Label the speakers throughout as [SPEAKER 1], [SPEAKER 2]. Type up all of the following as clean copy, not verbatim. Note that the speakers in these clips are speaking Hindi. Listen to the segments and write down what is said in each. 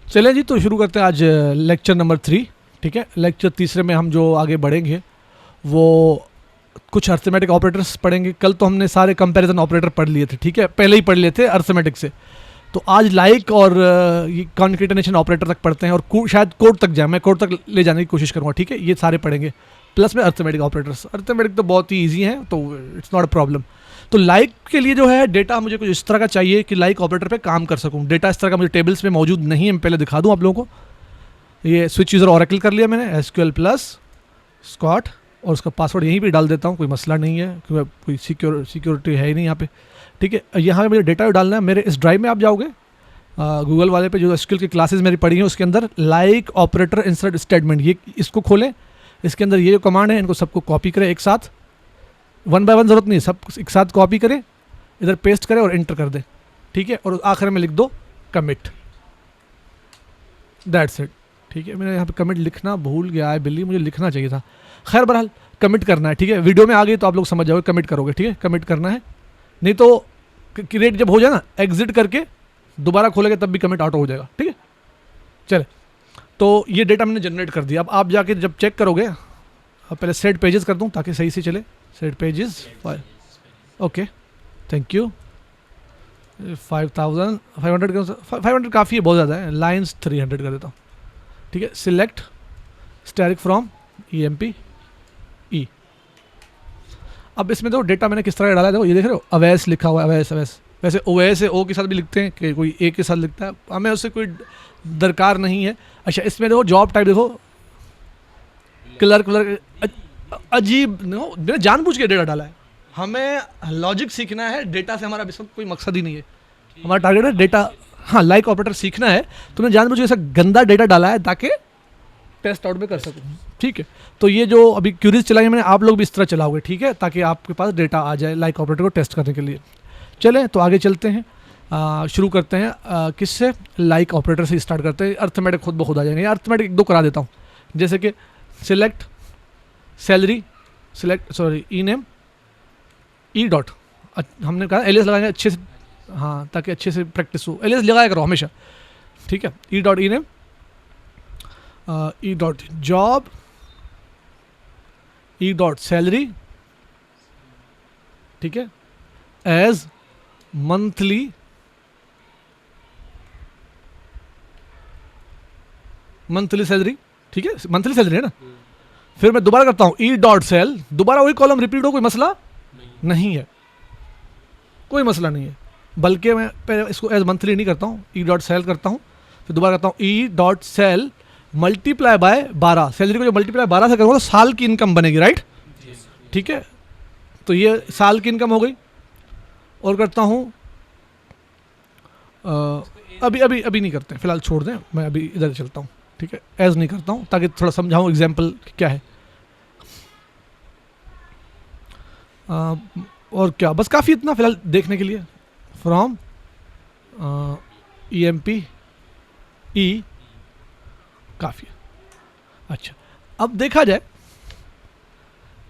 [SPEAKER 1] चलें जी, तो शुरू करते हैं आज लेक्चर नंबर 3। ठीक है, लेक्चर तीसरे में हम जो आगे बढ़ेंगे वो कुछ अर्थमेटिक ऑपरेटर्स पढ़ेंगे। कल तो हमने सारे कंपैरिजन ऑपरेटर पढ़ लिए थे, ठीक है, पहले ही पढ़ लिए थे अर्थमेटिक से। तो आज लाइक और ये कॉन्केटेनेशन ऑपरेटर तक पढ़ते हैं और शायद कोड तक जाए, मैं कोड तक ले जाने की कोशिश करूँगा। ठीक है, ये सारे पढ़ेंगे प्लस में अर्थमेटिक ऑपरेटर्स। अर्थमेटिक तो बहुत ही ईजी हैं, तो इट्स नॉट अ प्रॉब्लम। तो लाइक के लिए जो है डेटा मुझे कुछ इस तरह का चाहिए कि लाइक ऑपरेटर पे काम कर सकूं। डेटा इस तरह का मुझे टेबल्स में मौजूद नहीं है, मैं पहले दिखा दूं आप लोगों को। ये स्विच यूज़र ऑरेकल कर लिया मैंने, एसक्यूएल प्लस स्कॉट, और उसका पासवर्ड यहीं पे डाल देता हूँ, कोई मसला नहीं है क्योंकि कोई सिक्योरिटी है ही नहीं यहाँ पे। ठीक है, यहाँ पे मुझे डेटा डालना है। मेरे इस ड्राइव में आप जाओगे गूगल वाले पे, जो एसक्यूएल की क्लासेस मेरी पढ़ी हैं उसके अंदर लाइक ऑपरेटर इंसर्ट स्टेटमेंट, ये इसको खोलें। इसके अंदर ये जो कमांड है इनको सबको कॉपी करें एक साथ, 1 बाय 1 जरूरत नहीं, सब एक साथ कॉपी करें, इधर पेस्ट करें और एंटर कर दें। ठीक है, और आखिर में लिख दो कमिट, दैट्स इट। ठीक है, मैंने यहाँ पे कमिट लिखना भूल गया है, बिल्ली, मुझे लिखना चाहिए था। खैर बहरहाल कमिट करना है। ठीक है, वीडियो में आ गई तो आप लोग समझ जाओगे, कमिट करोगे। ठीक है, कमिट करना है, नहीं तो क्रिएट जब हो जाए ना, एग्जिट करके दोबारा खोलेंगे तब भी कमिट ऑटो हो जाएगा। ठीक है, चले, तो ये डेटा मैंने जनरेट कर दिया। अब आप जाके जब चेक करोगे, अब पहले सेट पेजेस कर दूँ ताकि सही से चले। Set pages, okay, thank you. 500 काफ़ी है, बहुत ज़्यादा है। लाइन्स 300 कर देता हूँ। ठीक है, select static from EMP E। अब इसमें देखो डेटा मैंने किस तरह का डाला है, देखो ये देख रहे हो, अवैस लिखा हुआ है, अवैस अवैस। वैसे ओवैस है, ओ के साथ भी लिखते हैं कि कोई ए के साथ लिखता है, हमें उससे कोई दरकार नहीं है। अच्छा, इसमें देखो जॉब टाइप देखो, क्लर्क, अजीब, मैंने जानबूझ के डेटा डाला है। हमें लॉजिक सीखना है, डेटा से हमारा इसमें कोई मकसद ही नहीं है। हमारा टारगेट है डेटा, हाँ, लाइक ऑपरेटर सीखना है। तो मैंने जानबूझ के ऐसा गंदा डेटा डाला है ताकि टेस्ट आउट में कर सकूँ। ठीक है, तो ये जो अभी क्यूरीज चलाई मैंने, आप लोग भी इस तरह चलाओगे। ठीक है, ताकि आपके पास डेटा आ जाए लाइक ऑपरेटर को टेस्ट करने के लिए। चलें तो आगे चलते हैं, शुरू करते हैं। किससे? लाइक ऑपरेटर से स्टार्ट करते हैं। अर्थमेटिक खुद ब खुद आ जाएंगे। अर्थमेटिक एक दो करा देता हूँ, जैसे कि सिलेक्ट सैलरी, सिलेक्ट सॉरी ई नेम, ई डॉट, हमने कहा एलियस लगाएंगे अच्छे से, हाँ, ताकि अच्छे से प्रैक्टिस हो। एलियस लगाया करो हमेशा। ठीक है, E dot E name, E dot job, ई डॉट सैलरी, ठीक है, एज मंथली सैलरी। ठीक है, मंथली सैलरी है ना। फिर मैं दोबारा करता हूँ ई डॉट सेल, दोबारा वही कॉलम रिपीट हो, कोई मसला नहीं है, कोई मसला नहीं है। बल्कि मैं पहले इसको एज मंथली नहीं करता हूँ, ई डॉट सेल करता हूँ, फिर दोबारा करता हूँ E dot sal multiply by 12। Salary को जो मल्टीप्लाई 12 से करूँगा तो साल की इनकम बनेगी, राइट। ठीक है, तो ये साल की इनकम हो गई। और करता हूँ अभी नहीं करते हैं, फिलहाल छोड़ दें, मैं अभी इधर चलता हूँ। ठीक है, एज नहीं करता हूँ ताकि थोड़ा समझाऊँ एग्जाम्पल क्या है। और क्या, बस काफ़ी इतना फिलहाल देखने के लिए। फ्रॉम EMP E काफ़ी है। अच्छा, अब देखा जाए,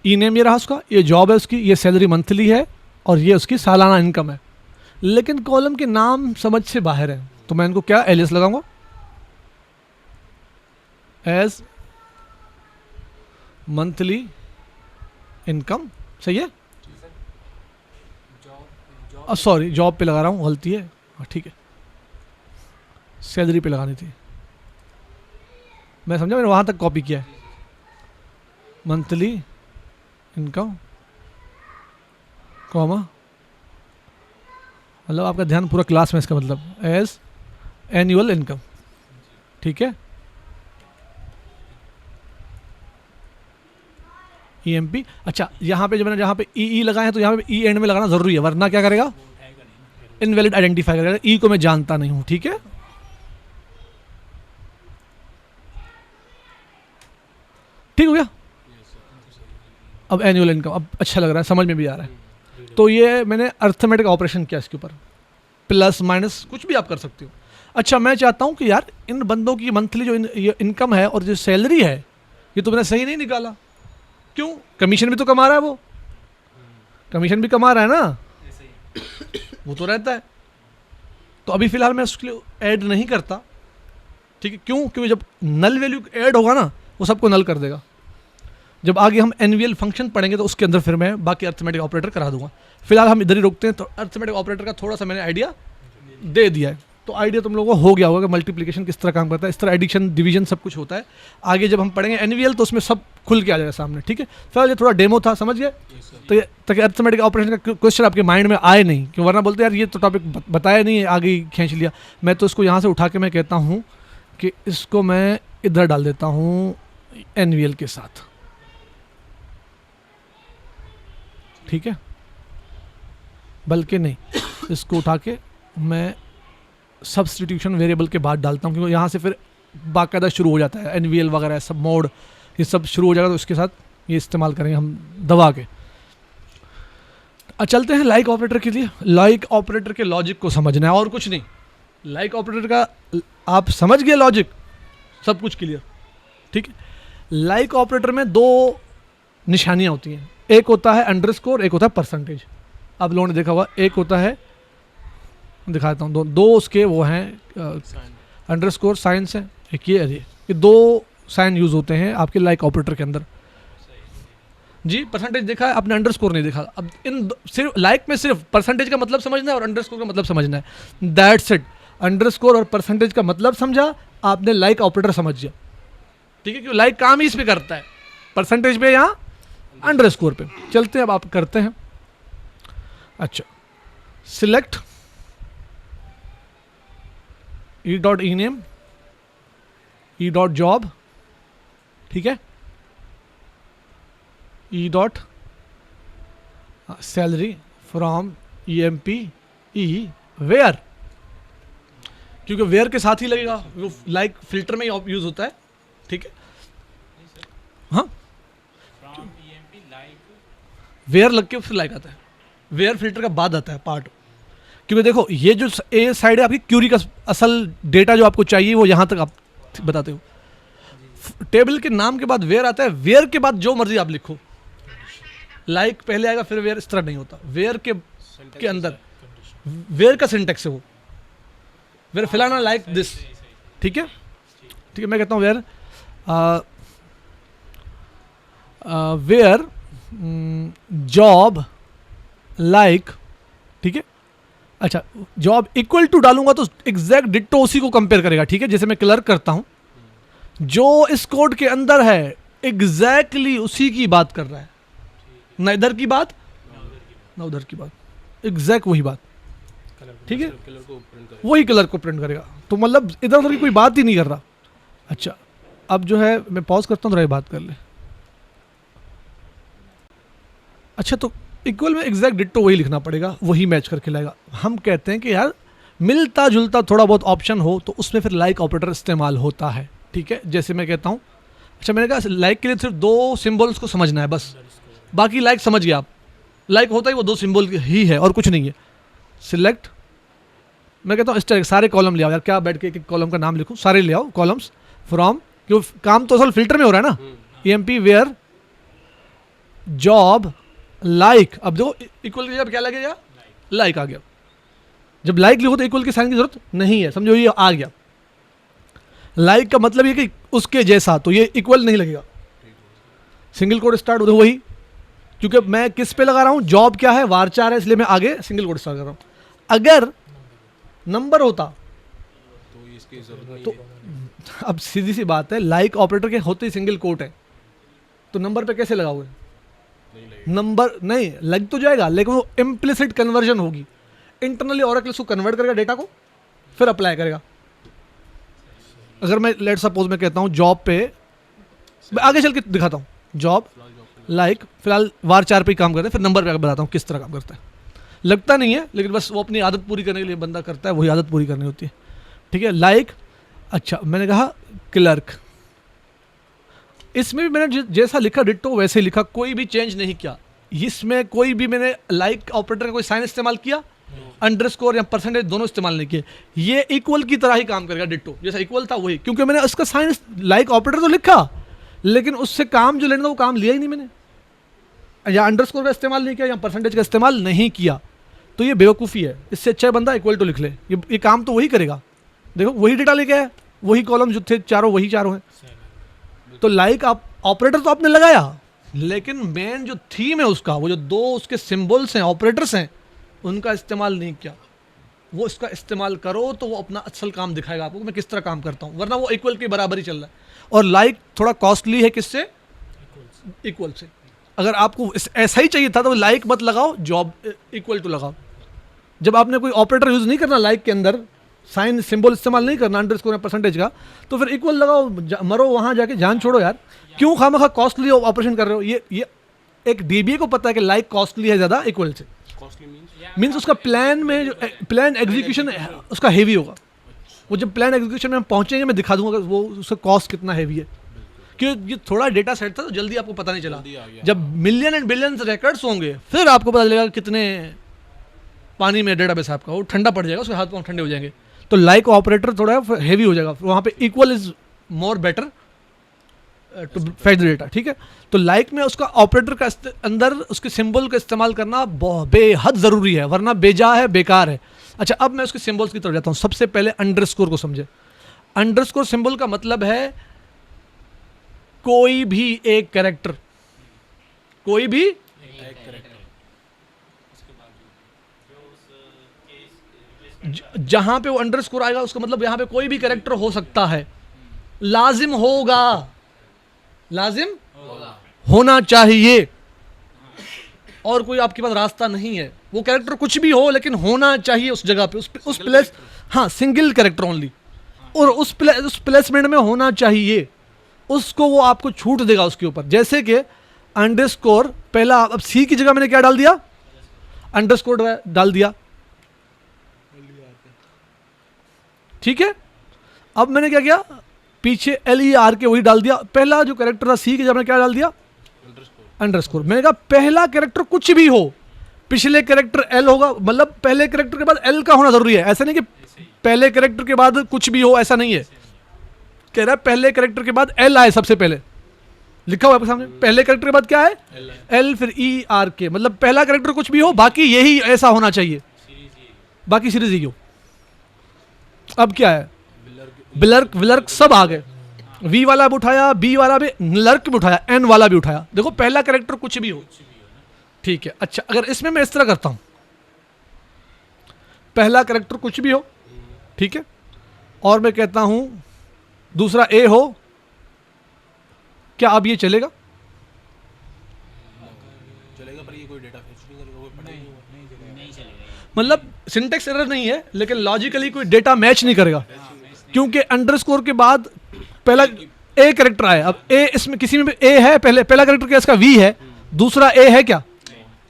[SPEAKER 1] ई नेम ये रहा उसका, ये जॉब है उसकी, ये सैलरी मंथली है और ये उसकी सालाना इनकम है। लेकिन कॉलम के नाम समझ से बाहर है, तो मैं इनको क्या एलियस लगाऊंगा, एज मंथली इनकम। सही है, सॉरी जॉब पे लगा रहा हूँ, गलती है। ठीक है, सैलरी पे लगानी थी, मैं समझा, मैंने वहाँ तक कॉपी किया है। मंथली इनकम कॉमा, मतलब आपका ध्यान पूरा क्लास में, इसका मतलब एज एनुअल इनकम। ठीक है, EMP। अच्छा, यहाँ पे जब मैंने जहाँ पे ई लगाए हैं तो यहाँ पे ई एंड में लगाना जरूरी है, वरना क्या करेगा, इनवैलिड आइडेंटिफाई करेगा। ई को मैं जानता नहीं हूँ। ठीक है, ठीक हो गया। अब एनुअल इनकम, अब अच्छा लग रहा है, समझ में भी आ रहा है। तो ये मैंने अर्थमेटिक ऑपरेशन किया इसके ऊपर, प्लस माइनस कुछ भी आप कर सकते हो। अच्छा, मैं चाहता हूँ कि यार इन बंदों की मंथली जो इनकम है और जो सैलरी है, ये तो मैंने सही नहीं निकाला। क्यों? कमीशन भी तो कमा रहा है, वो कमीशन भी कमा रहा है ना, वो तो रहता है। तो अभी फिलहाल मैं उसके लिए ऐड नहीं करता, ठीक है, क्यों? क्योंकि जब नल वैल्यू ऐड होगा ना वो सबको नल कर देगा। जब आगे हम एनवीएल फंक्शन पढ़ेंगे तो उसके अंदर फिर मैं बाकी अर्थमेटिक ऑपरेटर करा दूंगा। फिलहाल हम इधर ही रुकते हैं। तो अर्थमेटिक ऑपरेटर का थोड़ा सा मैंने आइडिया दे दिया है, तो आइडिया तुम लोगों को हो गया होगा कि मल्टीप्लिकेशन किस तरह काम करता है, इस तरह एडिशन डिवीजन सब कुछ होता है। आगे जब हम पढ़ेंगे एनवीएल तो उसमें सब खुल के आ जाएगा सामने। ठीक है, फिलहाल ये थोड़ा डेमो था, समझ गए? तो ताकि अर्थमेटिक ऑपरेशन का क्वेश्चन आपके माइंड में आए नहीं, कि वरना बोलते यार ये तो टॉपिक बताया नहीं है, आगे ही खींच लिया। मैं तो इसको यहाँ से उठा के मैं कहता हूँ कि इसको मैं इधर डाल देता हूँ एनवीएल के साथ। ठीक है, बल्कि नहीं, इसको उठा के मैं सब्स्टिट्यूशन वेरिएबल के बाद डालता हूँ, क्योंकि यहाँ से फिर बाकायदा शुरू हो जाता है एनवीएल वगैरह सब मोड, ये सब शुरू हो जाएगा। तो इसके साथ ये इस्तेमाल करेंगे हम दबा के। अब चलते हैं लाइक ऑपरेटर के लिए। लाइक ऑपरेटर के लॉजिक को समझना है और कुछ नहीं। लाइक ऑपरेटर का आप समझ गए लॉजिक, सब कुछ क्लियर। ठीक है, लाइक ऑपरेटर में दो निशानियाँ होती हैं, एक होता है अंडरस्कोर, एक होता है परसेंटेज। आप लोगों ने देखा होगा, एक होता है, दिखाता हूँ, दो उसके वो हैं अंडरस्कोर साइंस है, एक ये दो साइन यूज होते हैं आपके लाइक ऑपरेटर के अंदर। जी, परसेंटेज देखा है आपने, अंडरस्कोर नहीं देखा। अब सिर्फ लाइक में सिर्फ परसेंटेज का मतलब समझना है और अंडरस्कोर का मतलब समझना है, दैट्स इट। अंडरस्कोर और परसेंटेज का मतलब समझा, आपने लाइक ऑपरेटर समझ गया। ठीक है, क्योंकि लाइक काम ही इस पे करता है, परसेंटेज पे या अंडरस्कोर पे। चलते हैं, अब आप करते हैं। अच्छा, select E dot E name E dot job, ठीक है, E dot salary from E M P E where, क्योंकि वेयर के साथ ही लगेगा, वो लाइक फिल्टर में ही यूज होता है। ठीक है, हाँ, वेयर लग के फिर लाइक आता है, वेयर फिल्टर का बाद आता है पार्ट। क्योंकि देखो ये जो ए साइड है आपकी क्यूरी का असल डेटा जो आपको चाहिए वो यहाँ तक आप बताते हो। टेबल के नाम के बाद वेयर आता है, वेयर के बाद जो मर्जी आप लिखो, लाइक पहले आएगा फिर वेयर, इस तरह नहीं होता। वेयर के अंदर वेयर का सिंटेक्स है वो, वेयर फिलाना लाइक दिस। ठीक है, ठीक है, मैं कहता हूँ वेयर वेयर जॉब लाइक, ठीक है। अच्छा, जॉब इक्वल टू डालूंगा तो एग्जैक्ट डिट्टो उसी को कंपेयर करेगा। ठीक है, जैसे मैं क्लियर करता हूं, जो इस कोड के अंदर है एग्जैक्टली उसी की बात कर रहा है, ना इधर की बात ना उधर की बात, एग्जैक्ट वही बात। ठीक है, वही कलर को प्रिंट करेगा, तो मतलब इधर उधर की कोई बात ही नहीं कर रहा। अच्छा, अब जो है मैं पॉज करता हूँ, थोड़ा बात कर ले। अच्छा, तो इक्वल में एग्जैक्ट डिट्टो वही लिखना पड़ेगा, वही मैच करके लाएगा। हम कहते हैं कि यार मिलता जुलता थोड़ा बहुत ऑप्शन हो तो उसमें फिर लाइक ऑपरेटर इस्तेमाल होता है। ठीक है, जैसे मैं कहता हूँ, अच्छा मैंने कहा लाइक के लिए सिर्फ दो सिंबल्स को समझना है बस, बाकी लाइक समझ गया आप। लाइक होता ही वो दो सिंबल ही है और कुछ नहीं है। सिलेक्ट, मैं कहता हूँ इस तरह सारे कॉलम ले आओ यार, क्या बैठ के एक कॉलम का नाम लिखूँ, सारे ले आओ कॉलम्स फ्रॉम, क्यों काम तो असल फिल्टर में हो रहा है ना। EMP वेयर जॉब लाइक, अब देखो इक्वल की जब क्या लगेगा, लाइक आ गया। जब लाइक लिखो तो इक्वल के साइन की जरूरत नहीं है, समझो ये आ गया। लाइक का मतलब ये कि उसके जैसा, तो ये इक्वल नहीं लगेगा। सिंगल कोड स्टार्ट हो वही, क्योंकि मैं किस पे लगा रहा हूं, जॉब क्या है वारचार है, इसलिए मैं आगे सिंगल कोड स्टार्ट कर रहा हूं। अगर नंबर होता तो अब सीधी सी बात है, लाइक ऑपरेटर के होते ही सिंगल कोट है, तो नंबर पे कैसे लगाओगे? नंबर नहीं लग तो जाएगा, लेकिन वो इम्प्लिसिट कन्वर्जन होगी। इंटरनली ऑरेकल उसको कन्वर्ट करेगा डेटा को, फिर अप्लाई करेगा। अगर मैं लेट सपोज मैं कहता हूं जॉब पे, मैं आगे चल के दिखाता हूं, जॉब लाइक फिलहाल वार चार पे ही काम करता है, फिर नंबर पे बताता हूं किस तरह काम करता है। लगता नहीं है, लेकिन बस वो अपनी आदत पूरी करने के लिए बंदा करता है, वही आदत पूरी करनी होती है। ठीक है, लाइक। अच्छा, मैंने कहा क्लर्क, इसमें भी मैंने जैसा लिखा डिट्टो वैसे ही लिखा, कोई भी चेंज नहीं किया। इसमें कोई भी मैंने लाइक ऑपरेटर का कोई साइन इस्तेमाल किया, अंडरस्कोर या परसेंटेज दोनों इस्तेमाल नहीं किए। ये इक्वल की तरह ही काम करेगा, डिट्टो जैसा इक्वल था वही, क्योंकि मैंने उसका साइन लाइक ऑपरेटर तो लिखा, लेकिन उससे काम जो लेना था वो काम लिया ही नहीं मैंने, या अंडरस्कोर का इस्तेमाल नहीं किया या परसेंटेज का इस्तेमाल नहीं किया। तो ये बेवकूफ़ी है, इससे अच्छा बंदा इक्वल टू लिख ले, ये काम तो वही करेगा। देखो वही डेटा लेके आया, वही कॉलम जो थे चारों वही चारों हैं। तो लाइक आप ऑपरेटर तो आपने लगाया, लेकिन मेन जो थीम है उसका, वो जो दो उसके सिंबल्स हैं, ऑपरेटर्स हैं, उनका इस्तेमाल नहीं किया। वो इसका इस्तेमाल करो तो वो अपना असल काम दिखाएगा आपको, मैं किस तरह काम करता हूँ, वरना वो इक्वल के बराबर ही चल रहा है। और लाइक थोड़ा कॉस्टली है, किससे? इक्वल से। अगर आपको ऐसा ही चाहिए था तो लाइक मत लगाओ, जॉब इक्वल टू लगाओ। जब आपने कोई ऑपरेटर यूज नहीं करना लाइक के अंदर, साइन सिंबल इस्तेमाल नहीं करना अंडरस्कोर परसेंटेज का, तो फिर इक्वल लगाओ, मरो वहां जाके, जान छोड़ो यार, क्यों खामखा कॉस्टली ऑपरेशन कर रहे हो। ये एक डीबीए को पता है कि लाइक कॉस्टली है ज़्यादा इक्वल से। मीन्स उसका प्लान में जो प्लान एग्जीक्यूशन उसका हेवी होगा। वो जब प्लान एग्जीक्यूशन में हम पहुंचेंगे मैं दिखा दूंगा वो उसका कॉस्ट कितना हेवी है। क्योंकि ये थोड़ा डेटा सेट था तो जल्दी आपको पता नहीं चला। जब मिलियन एंड बिलियंस रिकॉर्ड्स होंगे फिर आपको पता चलेगा कितने पानी में डेटाबेस आपका, वो ठंडा पड़ जाएगा, उसके हाथ पांव ठंडे हो जाएंगे। तो लाइक ऑपरेटर थोड़ा हेवी हो जाएगा, वहाँ पे equal is more better to fetch the data. ठीक है, तो लाइक में उसका ऑपरेटर का अंदर उसके सिंबल का इस्तेमाल करना बेहद ज़रूरी है, वरना बेजा है, बेकार है। अच्छा, अब मैं उसके सिंबल्स की तरफ जाता हूँ। सबसे पहले अंडरस्कोर को समझे। अंडरस्कोर सिंबल का मतलब है कोई भी एक कैरेक्टर, कोई भी जहां पे वो अंडरस्कोर आएगा उसका मतलब यहां पे कोई भी कैरेक्टर हो सकता है, लाजिम होगा, लाजिम होना चाहिए, और कोई आपके पास रास्ता नहीं है। वो कैरेक्टर कुछ भी हो लेकिन होना चाहिए उस जगह पे, उस प्लेस, हाँ, सिंगल कैरेक्टर ओनली, और उस प्लेसमेंट में होना चाहिए। उसको वो आपको छूट देगा उसके ऊपर। जैसे कि अंडरस्कोर पहला, अब सी की जगह मैंने क्या डाल दिया? अंडरस्कोर डाल दिया। ठीक है, अब मैंने क्या किया, पीछे LER के वही डाल दिया। पहला जो कैरेक्टर था सी की जगह मैंने क्या डाल दिया? अंडरस्कोर। मैंने कहा पहला कैरेक्टर कुछ भी हो, पिछले कैरेक्टर L होगा, मतलब पहले कैरेक्टर के बाद L का होना जरूरी है। ऐसा नहीं कि पहले कैरेक्टर के बाद कुछ भी हो, ऐसा नहीं है। कह रहा है पहले कैरेक्टर के बाद L आए सबसे पहले, लिखा हुआ है आपके सामने। पहले कैरेक्टर के बाद क्या है? L, फिर ER, मतलब पहला कैरेक्टर कुछ भी हो, बाकी यही ऐसा होना चाहिए, बाकी सीरीज ही हो। अब क्या है? ब्लर्क विलर्क सब आ गए। V वाला भी उठाया, B वाला भी, लर्क भी उठाया, N वाला भी उठाया। देखो पहला कैरेक्टर कुछ भी हो, ठीक है। अच्छा, अगर इसमें मैं इस तरह करता हूं, पहला कैरेक्टर कुछ भी हो, ठीक है, और मैं कहता हूं दूसरा A हो, क्या अब ये चलेगा?
[SPEAKER 2] चलेगा, पर ये कोई डेटा फेच नहीं करेगा, कोई पढ़ेगा नहीं चलेगा।
[SPEAKER 1] मतलब सिंटेक्स एरर नहीं है, लेकिन लॉजिकली कोई डेटा मैच नहीं करेगा, क्योंकि अंडरस्कोर के बाद पहला A कैरेक्टर आया। अब A, इसमें किसी में भी A है, पहला कैरेक्टर क्या इसका V है, दूसरा A है क्या?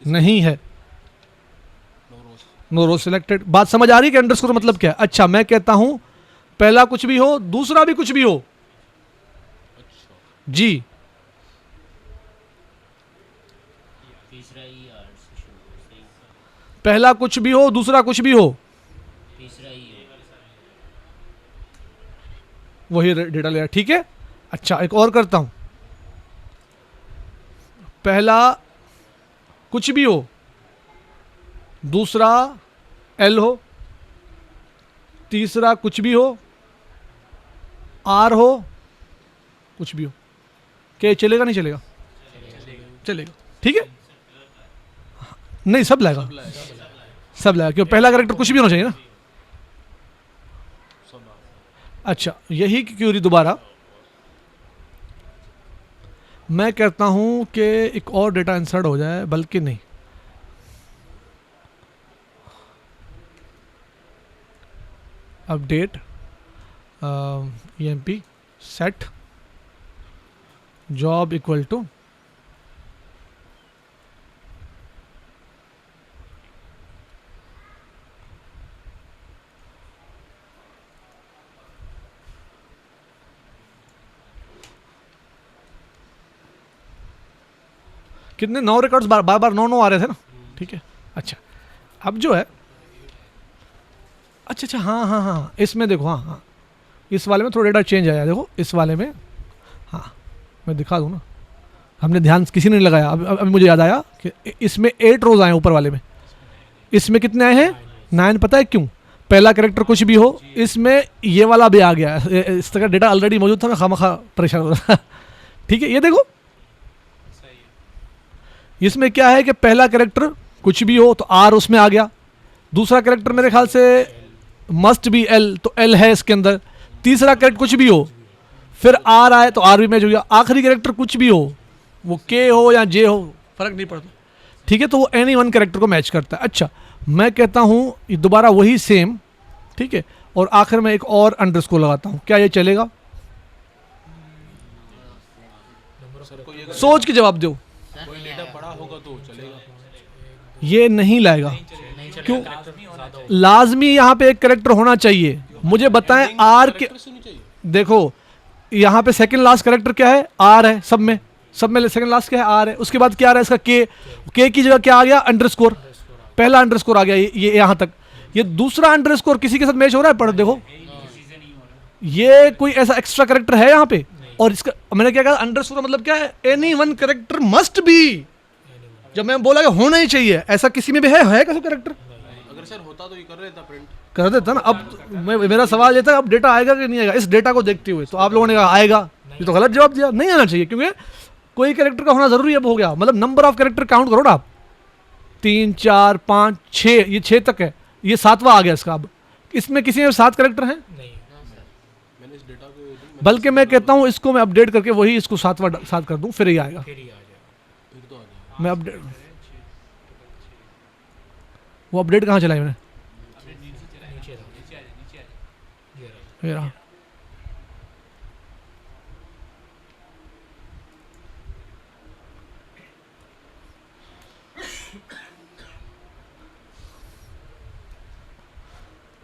[SPEAKER 1] नहीं है, नो रो सिलेक्टेड। बात समझ आ रही है कि अंडरस्कोर मतलब क्या है? अच्छा, मैं कहता हूं पहला कुछ भी हो, दूसरा भी कुछ भी हो, जी,
[SPEAKER 3] तीसरा ER
[SPEAKER 1] पहला कुछ भी हो, दूसरा कुछ भी हो,
[SPEAKER 3] तीसरा ER
[SPEAKER 1] वही डेटा लेयर। ठीक है, अच्छा एक और करता हूं, पहला कुछ भी हो, दूसरा L हो, तीसरा कुछ भी हो, R हो, कुछ भी हो। क्या चलेगा? नहीं चलेगा? चलेगा, ठीक है। नहीं, सब लाएगा, सब लाएगा, क्यों? पहला कैरेक्टर कुछ भी होना चाहिए ना। अच्छा, यही की क्यूरी दोबारा मैं कहता हूं कि एक और डेटा इंसर्ट हो जाए, बल्कि नहीं, update EMP set job equal to कितने 9 रिकॉर्ड्स बार बार 9 आ रहे थे ना, ठीक है। अच्छा, अब जो है, अच्छा, हाँ, इसमें देखो, हाँ, इस वाले में थोड़ा डेटा चेंज आया। देखो इस वाले में, हाँ, मैं दिखा दूँ ना, हमने ध्यान किसी ने नहीं लगाया। अब मुझे याद आया कि इसमें 8 रोज आए ऊपर वाले में, इसमें कितने आए हैं? 9। पता है क्यों? पहला कैरेक्टर कुछ भी हो, इसमें ये वाला भी आ गया, इस तरह का डेटा ऑलरेडी मौजूद था, मैं खामखा परेशान हो रहा ठीक है, ये देखो
[SPEAKER 2] सही है।
[SPEAKER 1] इसमें क्या है कि पहला कैरेक्टर कुछ भी हो तो आर उसमें आ गया, दूसरा कैरेक्टर मेरे ख्याल से मस्ट बी एल, तो एल है इसके अंदर, तीसरा कैरेक्टर कुछ भी हो फिर आर आए तो आर भी मैच हो गया, आखिरी कैरेक्टर कुछ भी हो वो के हो या जे हो फर्क नहीं पड़ता, ठीक है, तो वो एनी वन कैरेक्टर को मैच करता है। अच्छा, मैं कहता हूँ ये दोबारा वही सेम, ठीक है, और आखिर में एक और अंडरस्कोर लगाता हूँ, क्या ये चलेगा? सोच के जवाब दो।
[SPEAKER 2] कोई डेटा बड़ा होगा तो चलेगा।
[SPEAKER 1] ये नहीं लाएगा, क्यों?
[SPEAKER 2] लाजमी होना चाहिए।
[SPEAKER 1] लाजमी यहाँ पे एक कैरेक्टर होना चाहिए। मुझे बताएं आर के,
[SPEAKER 2] कैरेक्टर होनी चाहिए।
[SPEAKER 1] देखो यहाँ पे सेकंड लास्ट कैरेक्टर क्या है? आर है, सब में सेकंड लास्ट क्या है? आर है। उसके बाद क्या आ रहा है इसका? के की जगह क्या आ गया? अंडरस्कोर। पहला अंडरस्कोर आ गया ये यहाँ तक। ये दूसरा अंडरस्कोर किसी के साथ मैच हो रहा है? पढ़ देखो, ये कोई ऐसा एक्स्ट्रा कैरेक्टर है यहाँ पे? और इसका मैंने क्या कहा? अंडरस्कोर मतलब क्या है? Any one character must be. जब मैं बोला कि होना ही चाहिए, ऐसा किसी में भी है कैसा कैरेक्टर?
[SPEAKER 2] अगर सर होता तो ये कर देता प्रिंट।
[SPEAKER 1] कर देता ना। अब मेरा सवाल ये था, अब डेटा आएगा कि नहीं आएगा? इस डेटा को देखते हुए तो आप लोगों ने कहा आएगा, ये तो गलत जवाब दिया। नहीं आना चाहिए, क्योंकि कोई कैरेक्टर का होना जरूरी है। अब हो गया, मतलब नंबर ऑफ कैरेक्टर काउंट करो ना आप, 3 4 5 6, ये 6 तक है, ये 7वां आ गया इसका। अब इसमें किसी में 7 कैरेक्टर हैं?
[SPEAKER 2] मैंने इस डेटा को
[SPEAKER 1] बल्कि मैं कहता हूँ इसको मैं अपडेट करके वही इसको 7 कर दूं, फिर ये आएगा।
[SPEAKER 2] फिर तो आ गया।
[SPEAKER 1] मैं अपडेट, वो अपडेट कहाँ चलाई मैंने? ये रहा।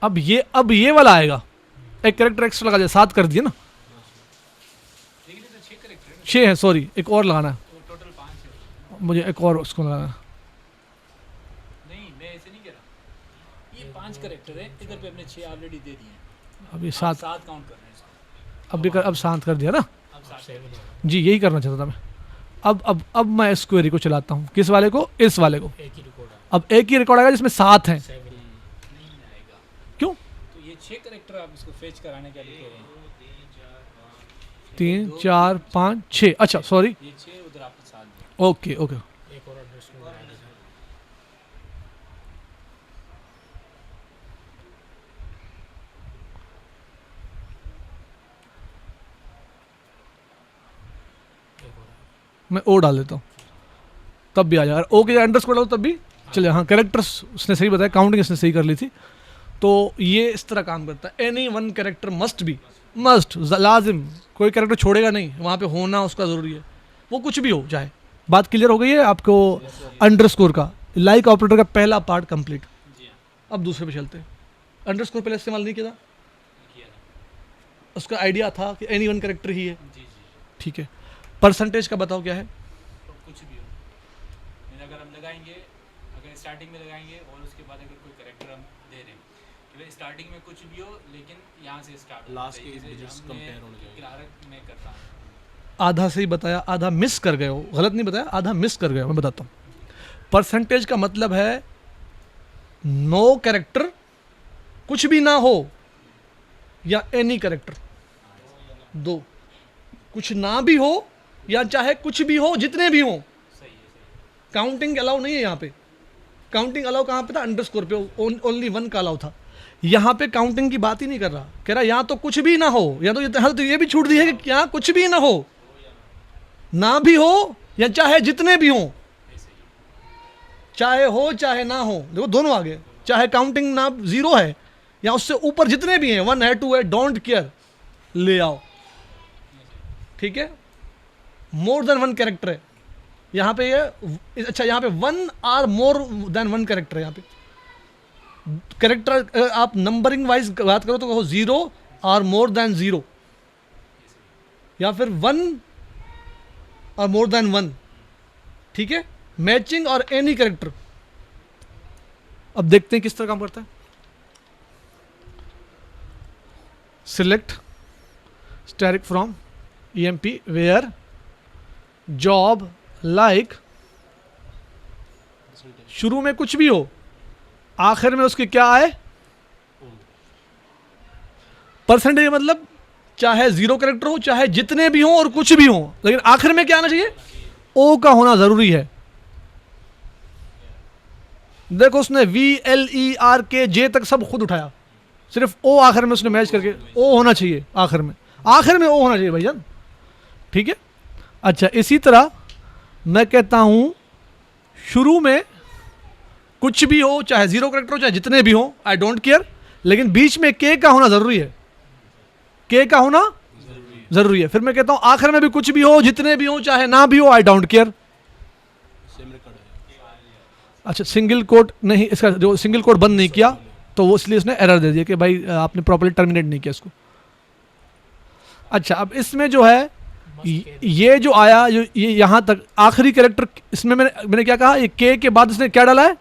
[SPEAKER 1] अब ये वाला आएगा, एक कैरेक्टर एक्स्ट्रा लगा दिया, 7 कर दिए ना, 6 है, सॉरी एक और लगाना है
[SPEAKER 2] टोटल 5 है।
[SPEAKER 1] मुझे, एक और उसको लगाना है।
[SPEAKER 2] नहीं, मैं ऐसे नहीं कह रहा। ये 5 कैरेक्टर है, इधर पे हमने 6 ऑलरेडी दे दिए हैं।
[SPEAKER 1] अब ये 7,
[SPEAKER 2] 7 काउंट कर रहे हैं इसको।
[SPEAKER 1] अब शांत कर दिया ना
[SPEAKER 2] अब 7
[SPEAKER 1] जी, यही करना चाहता था मैं। अब मैं इस क्वेरी को चलाता हूँ, किस वाले को? इस वाले को।
[SPEAKER 2] एक ही रिकॉर्ड है।
[SPEAKER 1] अब एक ही रिकॉर्ड आएगा जिसमें 7 हैं।
[SPEAKER 2] नहीं आएगा।
[SPEAKER 1] क्यों?
[SPEAKER 2] तो ये 6 कैरेक्टर आप इसको फेच कराने का भी कह रहे हैं।
[SPEAKER 1] 3 4 5 6, अच्छा सॉरी,
[SPEAKER 2] ये 6 उधर आपके साथ दिए।
[SPEAKER 1] Okay okay.
[SPEAKER 2] एक और अंडरस्कोर लगा देना।
[SPEAKER 1] मैं ओ डाल देता हूँ, तब भी आ जाएगा। ओ के अंडरस्कोर डालो तब भी चले। हाँ, कैरेक्टर्स उसने सही बताया, काउंटिंग इसने सही कर ली थी। तो ये इस तरह काम करता है। Any one character must be, must लाजिम, कोई कैरेक्टर छोड़ेगा नहीं, वहाँ पे होना उसका ज़रूरी है, वो कुछ भी हो चाहे। बात क्लियर हो गई है आपको? अंडरस्कोर का लाइक ऑपरेटर का पहला पार्ट कंप्लीट। अब दूसरे पे चलते हैं। अंडरस्कोर पहले इस्तेमाल नहीं किया था, उसका आइडिया था कि एनी वन कैरेक्टर ही है,
[SPEAKER 2] जी जी।
[SPEAKER 1] ठीक है। परसेंटेज का बताओ क्या है?
[SPEAKER 2] तो कुछ भी हो, यानी अगर हम लगाएंगे, अगर स्टार्टिंग में लगाएंगे और उसके बाद अगर कोई कैरेक्टर हम दे रहे हैं कि भाई स्टार्टिंग में कुछ भी हो, लेकिन यहाँ से स्टार्ट
[SPEAKER 4] Last के digits compare होने चाहिए।
[SPEAKER 2] ग्राहक में करता हूँ।
[SPEAKER 1] आधा सही बताया, आधा मिस कर गए हो। गलत नहीं बताया, आधा मिस कर गए हो। मैं बताता हूँ, परसेंटेज का मतलब है नो कैरेक्टर, कुछ भी ना हो, या एनी कैरेक्टर, दो, कुछ ना भी हो या चाहे कुछ भी हो, जितने भी हो।
[SPEAKER 2] सही है।
[SPEAKER 1] काउंटिंग अलाउ नहीं है यहाँ पे। काउंटिंग अलाउ कहाँ पे था? अंडरस्कोर पे ओनली वन का अलाउ था। यहाँ पे काउंटिंग की बात ही नहीं कर रहा, कह रहा या तो कुछ भी ना हो, या तो ये भी छूट दी है कि यहाँ कुछ भी ना हो, ना भी हो या चाहे जितने भी हो, चाहे हो चाहे ना हो। देखो दोनों आ गए, चाहे काउंटिंग ना 0 है या उससे ऊपर जितने भी हैं, 1 है 2 है, डोंट केयर, ले आओ, ठीक है। मोर देन 1 कैरेक्टर है यहाँ पे ये। अच्छा, यहाँ पे 1 आर मोर देन 1 कैरेक्टर है यहाँ पे। कैरेक्टर आप नंबरिंग वाइज बात करो तो कहो 0 और मोर देन 0, या फिर 1 और मोर देन 1, ठीक है। मैचिंग और एनी कैरेक्टर। अब देखते हैं किस तरह काम करता है। Select static from EMP where job like, शुरू में कुछ भी हो, आखिर में उसके क्या आए? परसेंटेज मतलब चाहे जीरो कैरेक्टर हो, चाहे जितने भी हों और कुछ भी हो, लेकिन आखिर में क्या आना चाहिए? ओ का होना जरूरी है। देखो उसने VLERK J तक सब खुद उठाया, सिर्फ ओ आखिर में उसने मैच करके ओ होना चाहिए आखिर में ओ होना चाहिए भाईजान, ठीक है। अच्छा, इसी तरह मैं कहता हूं शुरू में कुछ भी हो, चाहे जीरो कैरेक्टर हो, चाहे जितने भी हो, आई डोंट केयर, लेकिन बीच में के का होना जरूरी है, के का होना जरूरी है। फिर मैं कहता हूं आखिर में भी कुछ भी हो, जितने भी हो, चाहे ना भी हो, आई डोंट केयर। अच्छा, सिंगल कोट नहीं, इसका जो सिंगल कोट बंद नहीं किया तो वो इसलिए उसने एरर दे दिया कि भाई आपने प्रॉपर्ली टर्मिनेट नहीं किया इसको। अच्छा, अब इसमें जो है ये जो आया, ये यहां तक आखिरी कैरेक्टर, इसमें मैंने क्या कहा, ये के बाद इसने क्या डाला है?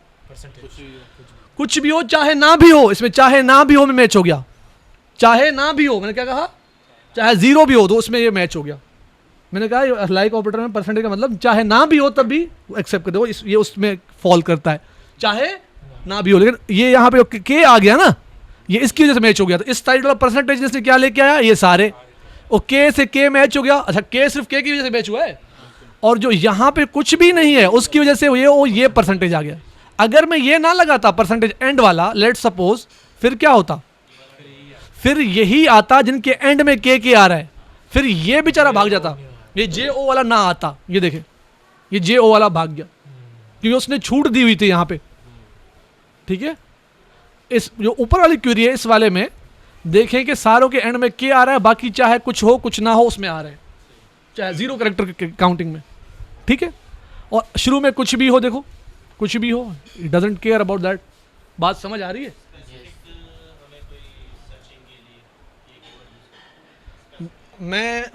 [SPEAKER 1] कुछ भी हो, चाहे ना भी हो, इसमें चाहे ना भी हो में मैच हो गया, चाहे ना भी हो, मैंने क्या कहा, चाहे जीरो भी हो तो उसमें ये मैच हो गया। मैंने कहा लाइक ऑपरेटर में परसेंटेज का मतलब चाहे ना भी हो तब भी एक्सेप्ट कर दो, ये उसमें फॉल करता है, चाहे ना भी हो। लेकिन ये यहाँ पे के आ गया ना, ये इसकी वजह से मैच हो गया। तो इस साइड वाला परसेंटेज ने क्या लेके आया, ये सारे, और के से के मैच हो गया। अच्छा, के सिर्फ के की वजह से मैच हुआ है, और जो यहाँ पे कुछ भी नहीं है उसकी वजह से ये परसेंटेज आ गया। अगर मैं ये ना लगाता परसेंटेज एंड वाला, लेट सपोज, फिर क्या होता? फिर यही आता जिनके एंड में के आ रहा है, फिर ये बेचारा भाग जाता, ये जे ओ वाला ना आता। ये देखे, ये जे ओ वाला भाग गया क्योंकि उसने छूट दी हुई थी यहाँ पे, ठीक है। इस जो ऊपर वाली क्वेरी है, इस वाले में देखें कि सारों के एंड में के आ रहा है, बाकी चाहे कुछ हो कुछ ना हो उसमें आ रहा है, चाहे जीरो कैरेक्टर के काउंटिंग में, ठीक है। और शुरू में कुछ भी हो, देखो कुछ भी हो, it doesn't care about that. बात समझ आ रही है?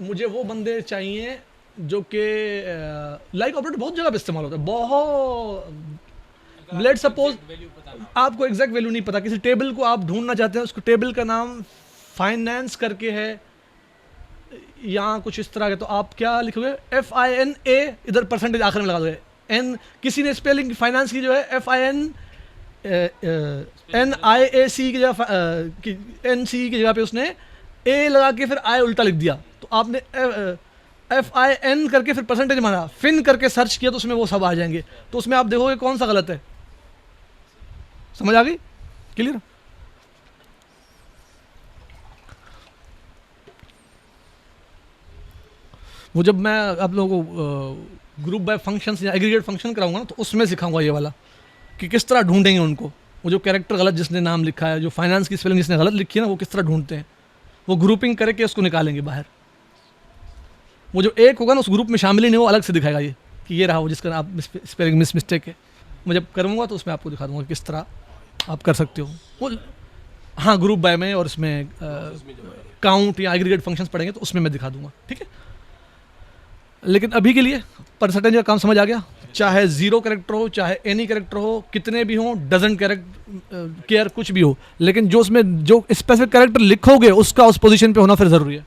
[SPEAKER 1] मुझे वो बंदे चाहिए जो कि लाइक ऑपरेटर बहुत जगह पे इस्तेमाल होता है, बहुत। लेट सपोज आपको एग्जैक्ट वैल्यू नहीं पता, किसी टेबल को आप ढूंढना चाहते हैं, उसको टेबल का नाम फाइनेंस करके है, यहाँ कुछ इस तरह के, तो आप क्या लिखोगे? FINA, इधर परसेंटेज आखिर में लगा दोगे। एन, किसी ने स्पेलिंग फाइनेंस की जो है FINNIAC की जगह NC की जगह पे उसने ए लगा के फिर आई उल्टा लिख दिया, तो आपने FIN करके फिर परसेंटेज मारा, फिन करके सर्च किया तो उसमें वो सब आ जाएंगे। तो उसमें आप देखोगे कौन सा गलत है। समझ आ गई? क्लियर? वो जब मैं आप लोगों को ग्रुप बाय फंक्शंस या एग्रीगेट फंक्शन कराऊंगा ना, तो उसमें सिखाऊंगा ये वाला कि किस तरह ढूंढेंगे उनको। वो जो कैरेक्टर गलत जिसने नाम लिखा है, जो फाइनेंस की स्पेलिंग जिसने गलत लिखी है ना, वो किस तरह ढूंढते हैं, वो ग्रुपिंग करके उसको निकालेंगे बाहर। वो जो एक होगा ना उस ग्रुप में शामिल ही नहीं, वो अलग से दिखाएगा ये कि ये रहा वो जिसका आप स्पेलिंग मिस्टेक है। मैं जब करूँगा तो उसमें आपको दिखा दूंगा किस तरह आप कर सकते हो वो। हाँ, ग्रुप बाय में और इसमें काउंट या एग्रीगेट फंक्शंस पढ़ेंगे तो उसमें मैं दिखा दूंगा, ठीक है। लेकिन अभी के लिए परसेंटेज का काम समझ आ गया। चाहे जीरो कैरेक्टर हो, चाहे एनी कैरेक्टर हो, कितने भी हो, डजंट केयर कुछ भी हो, लेकिन जो उसमें जो स्पेसिफिक कैरेक्टर लिखोगे उसका उस पोजीशन पे होना फिर जरूरी है।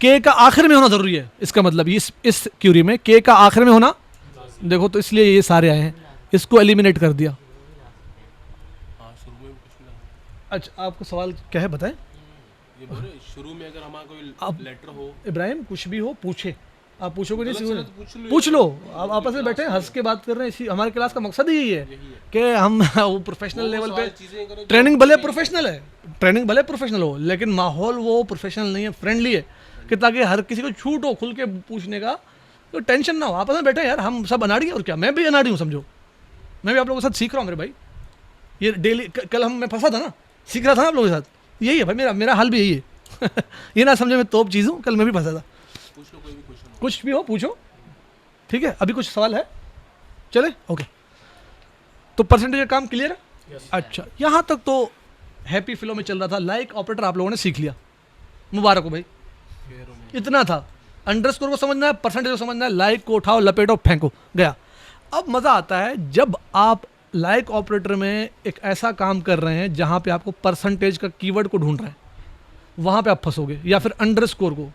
[SPEAKER 1] के का आखिर में होना जरूरी है, इसका मतलब इस क्यूरी में के का आखिर में होना, देखो तो इसलिए ये सारे आए हैं, इसको एलिमिनेट कर दिया। अच्छा, आपको सवाल क्या है बताएं?
[SPEAKER 4] शुरू में अगर हमारा कोई लेटर हो,
[SPEAKER 1] इब्राहिम कुछ भी हो पूछे, आप पूछोगे नहीं, पूछ लो। आप आपस में बैठे हंस के बात कर रहे हैं, इसी हमारे क्लास का मकसद ही यही है कि हम वो प्रोफेशनल लेवल पे ट्रेनिंग भले प्रोफेशनल हो, लेकिन माहौल वो प्रोफेशनल नहीं है, फ्रेंडली है, कि ताकि हर किसी को छूट हो खुल के पूछने का, तो टेंशन ना हो। आपस में बैठे यार, हम सब अनाड़ी हैं और क्या, मैं भी अनाड़ी हूँ समझो, मैं भी आप लोगों के साथ सीख रहा हूँ मेरे भाई। ये डेली कल मैं फंसा था ना, सीख रहा था ना आप लोगों के साथ, यही है भाई, मेरा हाल भी यही है। ये ना समझे मैं तोप चीज़ हूँ, कल मैं भी फंसा था।
[SPEAKER 4] पूछ लो, कोई भी क्वेश्चन
[SPEAKER 1] कुछ भी हो पूछो, ठीक है। अभी कुछ सवाल है? चले, ओके। तो परसेंटेज का काम क्लियर है? अच्छा, यहाँ तक तो हैप्पी फ्लो में चल रहा था। लाइक ऑपरेटर आप लोगों ने सीख लिया, मुबारक हो भाई। इतना था, अंडरस्कोर को समझना है, परसेंटेज को समझना है, लाइक को उठाओ लपेटो फेंको, गया। अब मज़ा आता है जब आप लाइक ऑपरेटर में एक ऐसा काम कर रहे हैं जहाँ पे आपको परसेंटेज का कीवर्ड को ढूंढ रहे हैं, वहाँ पे आप फंसोगे, या फिर अंडरस्कोर को,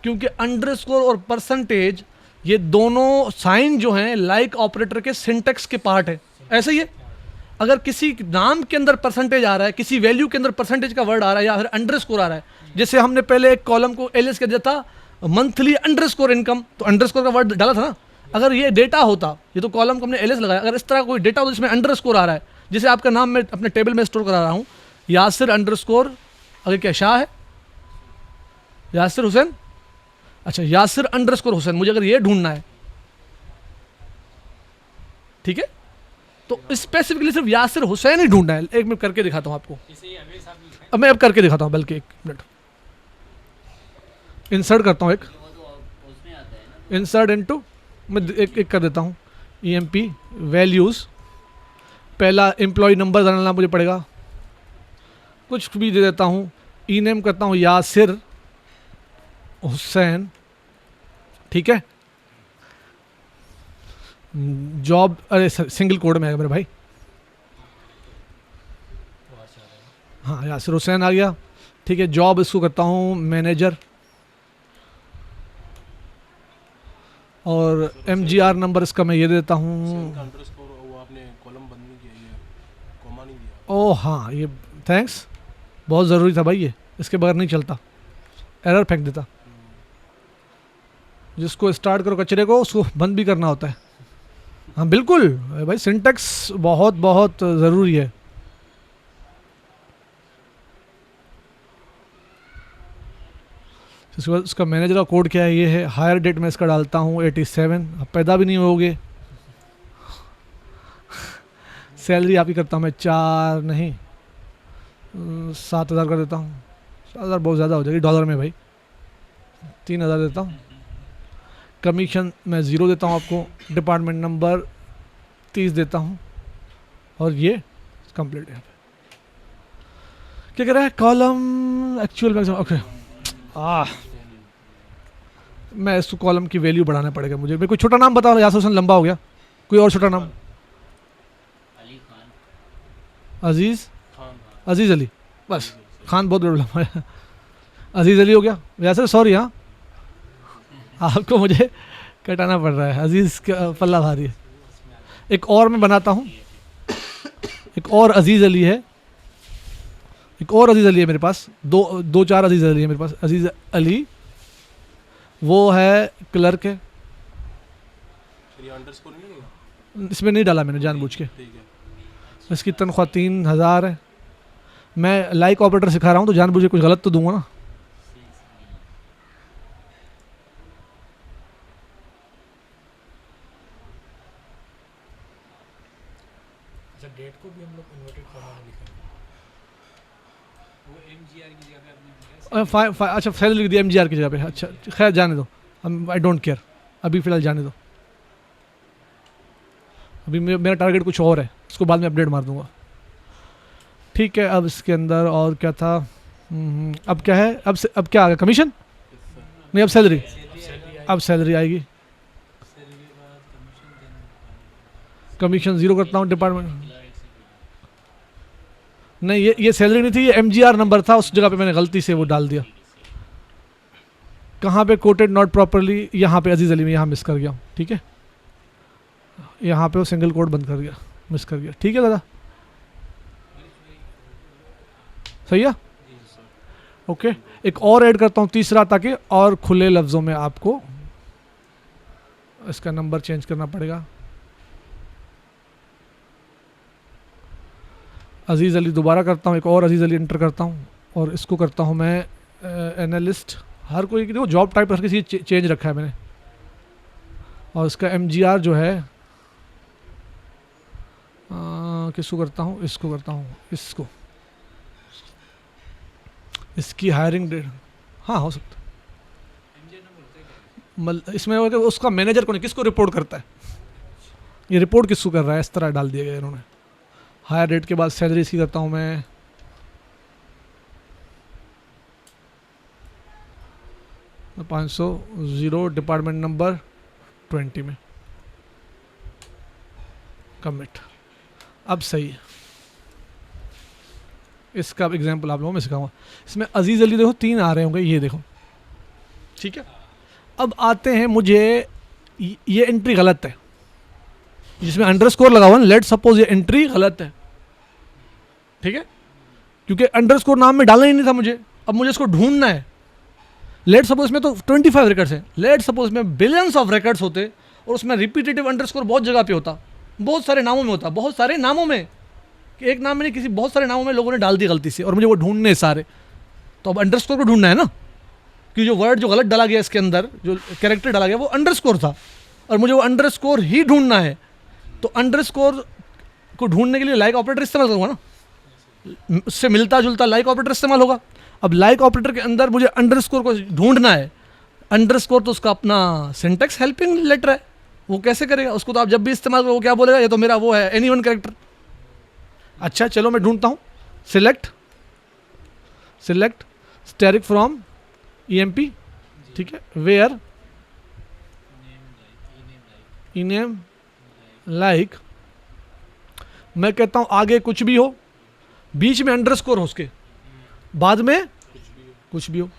[SPEAKER 1] क्योंकि अंडरस्कोर और परसेंटेज ये दोनों साइन जो हैं लाइक ऑपरेटर के सिंटेक्स के पार्ट है। ऐसे ही है, अगर किसी नाम के अंदर परसेंटेज आ रहा है, किसी वैल्यू के अंदर परसेंटेज का वर्ड आ रहा है या फिर अंडरस्कोर आ रहा है, जैसे हमने पहले एक कॉलम को एलएस कर दिया था मंथली अंडरस्कोर इनकम, तो अंडरस्कोर का वर्ड डाला था ना। अगर ये डेटा होता, ये तो कॉलम को हमने एलएस लगाया, अगर इस तरह कोई डेटा होता जिसमें अंडरस्कोर आ रहा है, जैसे आपका नाम मैं अपने टेबल में स्टोर करा रहा हूँ, यासिर अंडरस्कोर, अगर क्या शाह है, यासिर हुसैन, अच्छा यासिर अंडरस्कोर हुसैन, मुझे अगर ये ढूंढना है, ठीक है, तो स्पेसिफिकली सिर्फ यासिर हुसैन ही ढूंढना है। एक मिनट करके दिखाता हूँ आपको,
[SPEAKER 2] जैसे ये अवेश आप लिखें,
[SPEAKER 1] अब मैं अब करके दिखाता हूँ, बल्कि एक मिनट इंसर्ट करता हूँ, एक
[SPEAKER 3] वो तो उसमें आता है ना।
[SPEAKER 1] इंसर्ट इनटू, मैं एक एक कर देता हूँ, EMP वैल्यूज़, पहला एम्प्लॉय नंबर डालना मुझे पड़ेगा, कुछ भी दे देता हूँ, नेम करता हूँ यासिर हुसैन, ठीक है, जॉब, अरे सिंगल कोड में है मेरे भाई, हाँ यासिर हुसैन आ गया, ठीक है, जॉब इसको करता हूँ मैनेजर, और MGR नंबर इसका मैं ये देता हूँ,
[SPEAKER 4] अंडरस्कोर वो आपने कॉलम बंद नहीं किया, ये कॉमा नहीं दिया।
[SPEAKER 1] ओह हाँ, ये थैंक्स, बहुत ज़रूरी था भाई, ये इसके बगैर नहीं चलता, एरर फेंक देता। जिसको स्टार्ट करो कचरे को, उसको बंद भी करना होता है। हाँ बिल्कुल भाई, सिंटेक्स बहुत बहुत ज़रूरी है। इसके बाद उसका मैनेजर का कोड क्या है, ये है, हायर डेट में इसका डालता हूँ 87, अब पैदा भी नहीं होगे। सैलरी आप ही करता हूँ मैं 4 नहीं 7,000 कर देता हूँ, 7,000 बहुत ज़्यादा हो जाएगी डॉलर में भाई, 3,000 देता हूँ। कमीशन मैं 0 देता हूँ आपको, डिपार्टमेंट नंबर 30 देता हूँ, और ये कंप्लीट है। क्या कह रहा है, कॉलम एक्चुअल मैक्सिमम, ओके, मैं इस कॉलम की वैल्यू बढ़ाना पड़ेगा मुझे। मैं कोई छोटा नाम बताओ, यासिर हुसैन लंबा हो गया, कोई और छोटा नाम,
[SPEAKER 3] अली खान,
[SPEAKER 1] अजीज़,
[SPEAKER 4] खान,
[SPEAKER 1] अजीज़ अली, बस, खान बहुत बड़ा लंबा है, अजीज़ अली हो गया। यासिर सॉरी, हाँ आपको मुझे कटाना पड़ रहा है, अजीज़ का पल्ला भारी है। एक और मैं बनाता हूँ, एक और अजीज़ अली है, एक और अजीज़ अली है मेरे पास, दो चार अजीज़ अली है मेरे पास। अजीज़ अली वो है क्लर्क है,
[SPEAKER 4] फिर ये अंडरस्कोर नहीं है,
[SPEAKER 1] इसमें नहीं डाला मैंने जानबूझ के,
[SPEAKER 4] ठीक है।
[SPEAKER 1] इसकी तनख्वाह 3,000 है। मैं लाइक ऑपरेटर सिखा रहा हूँ तो जानबूझ के कुछ गलत तो दूंगा ना।
[SPEAKER 5] अच्छा, डेट को भी हम लोग इन्वर्टेड कॉमा में लिखेंगे।
[SPEAKER 2] वो MGR की जगह पे आपने लिखा है।
[SPEAKER 1] अच्छा सैलरी लिख दिया MGR की जगह पे, अच्छा खैर जाने दो, आई डोंट केयर, अभी फ़िलहाल जाने दो, अभी मेरा टारगेट कुछ और है, उसको बाद में अपडेट मार दूंगा। ठीक है, अब इसके अंदर और क्या था, अब क्या है, अब क्या आ गया, कमीशन नहीं, अब सैलरी, अब सैलरी आएगी,
[SPEAKER 2] सैलरी के बाद कमीशन, देन
[SPEAKER 1] कमीशन 0 करता हूँ, डिपार्टमेंट नहीं, ये सैलरी नहीं थी, ये MGR नंबर था, उस जगह पे मैंने गलती से वो डाल दिया। कहाँ पे कोटेड नॉट प्रॉपरली, यहाँ पे अजीज़ अली में यहाँ मिस कर गया हूँ, ठीक है, यहाँ पे वो सिंगल कोड बंद कर गया, मिस कर गया, ठीक है दादा, सही है, ओके। एक और ऐड करता हूँ तीसरा, ताकि और खुले लफ्ज़ों में आपको इसका नंबर चेंज करना पड़ेगा। अजीज़ अली दोबारा करता हूँ, एक और अजीज़ अली एंटर करता हूँ, और इसको करता हूँ मैं एनालिस्ट। हर कोई देखो जॉब टाइप हर किसी चेंज रखा है मैंने, और इसका MGR जो है किसको करता हूँ, इसको करता हूँ, इसको, इसकी हायरिंग डेट, हाँ हो सकता
[SPEAKER 2] MGR नंबर होता है क्या?
[SPEAKER 1] इसमें होगा कि उसका मैनेजर कौन है, किसको रिपोर्ट करता है, ये रिपोर्ट किसको कर रहा है, इस तरह डाल दिया गया इन्होंने। हायर रेट के बाद सैलरी इसकी करता हूँ मैं 500, 0 डिपार्टमेंट नंबर 20 में, कमिट, अब सही है। इसका एग्जांपल आप लोगों में सिखाऊंगा। इसमें अजीज़ अली देखो 3 आ रहे होंगे, ये देखो, ठीक है। अब आते हैं, मुझे ये एंट्री गलत है, जिसमें अंडरस्कोर लगा हुआ है, लेट सपोज ये एंट्री गलत है, ठीक है, क्योंकि अंडरस्कोर नाम में डालना ही नहीं था मुझे, अब मुझे इसको ढूंढना है। लेट सपोज में तो 25 रिकॉर्ड्स हैं, लेट सपोज में बिलियंस ऑफ रिकॉर्ड्स होते और उसमें रिपीटेटिव अंडरस्कोर बहुत जगह पे होता, बहुत सारे नामों में होता, बहुत सारे नामों में, कि एक नाम में नहीं, किसी बहुत सारे नामों में लोगों ने डाल दी गलती से और मुझे वो ढूंढने सारे। तो अब अंडरस्कोर को ढूंढना है ना, कि जो वर्ड जो गलत डाला गया इसके अंदर, जो कैरेक्टर डाला गया वो अंडरस्कोर था और मुझे वो अंडरस्कोर ही ढूंढना है। तो अंडरस्कोर को ढूंढने के लिए लाइक ऑपरेटर इस्तेमाल करूँगा ना, उससे मिलता जुलता लाइक ऑपरेटर इस्तेमाल होगा। अब लाइक ऑपरेटर के अंदर मुझे अंडरस्कोर को ढूंढना है। अंडरस्कोर तो उसका अपना सिंटैक्स हेल्पिंग लेटर है, वो कैसे करेगा? उसको तो आप जब भी इस्तेमाल करो वो क्या बोलेगा, ये तो मेरा वो है एनी वन कैरेक्टर। अच्छा चलो मैं ढूंढता हूँ, सिलेक्ट स्टैटिक फ्रॉम EMP, ठीक है, वेयर इनेम लाइक, मैं कहता हूँ आगे कुछ भी हो, बीच में अंडरस्कोर हो, उसके बाद में कुछ भी हो।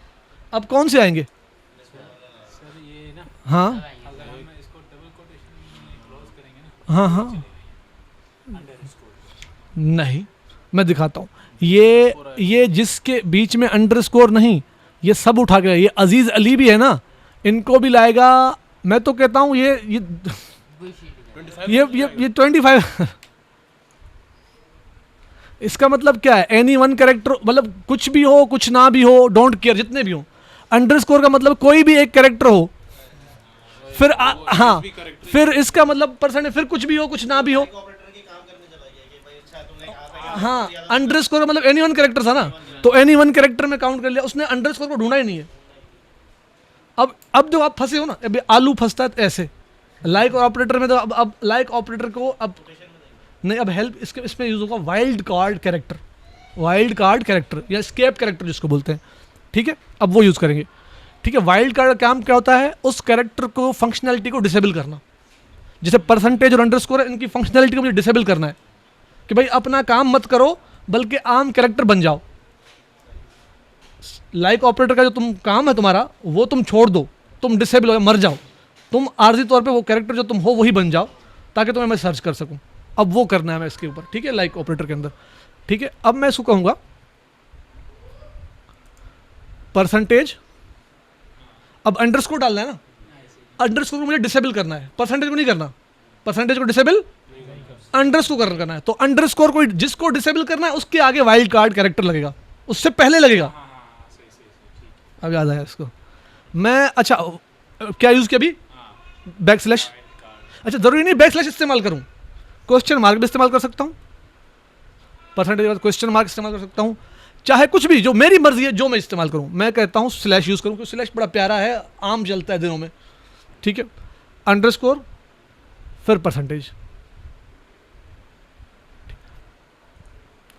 [SPEAKER 1] अब कौन से आएंगे?
[SPEAKER 2] सर ये ना,
[SPEAKER 1] हाँ
[SPEAKER 2] अगर हम इसको डबल कोटेशन में क्लोज करेंगे ना,
[SPEAKER 1] हाँ हाँ
[SPEAKER 2] अंडरस्कोर
[SPEAKER 1] नहीं, मैं दिखाता हूँ। ये जिसके बीच में अंडरस्कोर नहीं, ये सब उठा के, ये अजीज अली भी है ना, इनको भी लाएगा। मैं तो कहता हूँ ये 25 इसका मतलब क्या है? एनी वन कैरेक्टर, मतलब कुछ भी हो कुछ ना भी हो, डोंट केयर, जितने भी हो। अंडरस्कोर का मतलब कोई भी एक कैरेक्टर हो, फिर हाँ, फिर इसका मतलब परसेंट, फिर कुछ भी हो कुछ ना भी हो। हाँ, अंडरस्कोर का मतलब एनी वन कैरेक्टर था ना, तो एनी वन कैरेक्टर में काउंट कर लिया उसने, अंडरस्कोर को ढूंढा ही नहीं है। अब जो आप फंसे हो ना, अभी आलू फंसता है ऐसे लाइक ऑपरेटर में, तो अब लाइक ऑपरेटर को अब नहीं, अब हेल्प इसमें यूज होगा वाइल्ड कार्ड कैरेक्टर या स्केप कैरेक्टर जिसको बोलते हैं, ठीक है, अब वो यूज करेंगे। ठीक है, वाइल्ड कार्ड का काम क्या होता है? उस कैरेक्टर को फंक्शनैलिटी को डिसेबल करना। जैसे परसेंटेज और अंडरस्कोर है, इनकी फंक्शनैलिटी को मुझे डिसेबल करना है कि भाई अपना काम मत करो बल्कि आम कैरेक्टर बन जाओ। लाइक ऑपरेटर का जो तुम काम है तुम्हारा, वो तुम छोड़ दो, तुम डिसेबल हो, मर जाओ, तुम आर्जी तौर पे वो कैरेक्टर जो तुम हो वही बन जाओ, ताकि तुम्हें मैं सर्च कर सकूं। अब वो करना है मैं इसके ऊपर, ठीक है, लाइक ऑपरेटर के अंदर। ठीक है, अब मैं इसको कहूँगा परसेंटेज, अब अंडरस्कोर डालना है ना, अंडरस्कोर को मुझे डिसेबल करना है, परसेंटेज को नहीं करना, परसेंटेज को डिसेबल अंडरस्कोर करना है। तो अंडरस्कोर को जिसको डिसेबल करना है उसके आगे वाइल्ड कार्ड कैरेक्टर लगेगा, उससे पहले लगेगा। अब याद आया इसको मैं। अच्छा क्या यूज किया अभी? Back slash. अच्छा जरूरी नहीं बैक स्लैश इस्तेमाल करूं, क्वेश्चन मार्क भी इस्तेमाल कर सकता हूं, परसेंटेज के बाद क्वेश्चन मार्क इस्तेमाल कर सकता हूं, चाहे कुछ भी, जो मेरी मर्जी है जो मैं इस्तेमाल करूं। मैं कहता हूं स्लैश यूज करूं क्योंकि स्लैश बड़ा प्यारा है, आम चलता है दिनों में। ठीक है, अंडरस्कोर फिर परसेंटेज।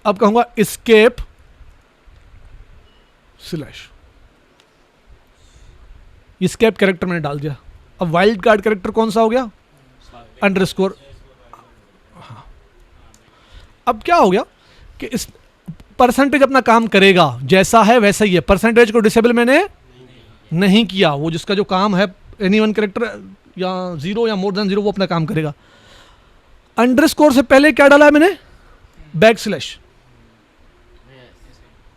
[SPEAKER 1] अब कहूंगा एस्केप स्लैश, एस्केप कैरेक्टर मैंने डाल दिया। अब वाइल्ड कार्ड कैरेक्टर कौन सा हो गया? अंडरस्कोर। अब क्या हो गया कि इस परसेंटेज अपना काम करेगा, जैसा है वैसा ही है। परसेंटेज को डिसेबल मैंने नहीं किया, वो जिसका जो काम है एनी वन कैरेक्टर या 0 या मोर देन 0 वो अपना काम करेगा। अंडरस्कोर से पहले क्या डाला है मैंने? Back slash.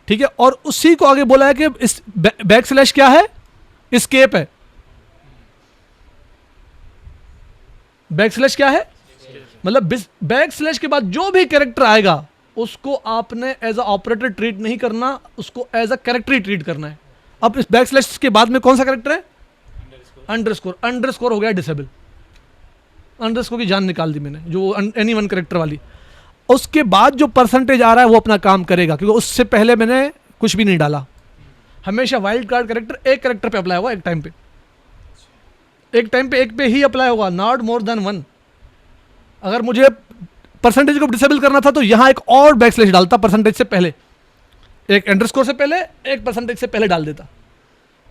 [SPEAKER 1] ठीक है, और उसी को आगे बोला है कि इस बैक स्लैश क्या है? एस्केप है। बैक स्लैश क्या है? मतलब बैक स्लैश के बाद जो भी कैरेक्टर आएगा उसको आपने एज अ ऑपरेटर ट्रीट नहीं करना, उसको एज अ कैरेक्टर ही ट्रीट करना है। अब इस बैक स्लैश के बाद में कौन सा कैरेक्टर है? अंडरस्कोर। अंडरस्कोर हो गया डिसेबल, अंडरस्कोर की जान निकाल दी मैंने, जो एनी वन कैरेक्टर वाली। उसके बाद जो परसेंटेज आ रहा है वो अपना काम करेगा, क्योंकि उससे पहले मैंने कुछ भी नहीं डाला। हमेशा वाइल्ड कार्ड कैरेक्टर एक कैरेक्टर पे अप्लाई होगा, एक टाइम पे एक पे ही अप्लाई होगा, नॉट मोर देन 1। अगर मुझे परसेंटेज को डिसेबल करना था तो यहां एक और बैक स्लैश डालता परसेंटेज से पहले, एक अंडरस्कोर से पहले, एक परसेंटेज से पहले डाल देता।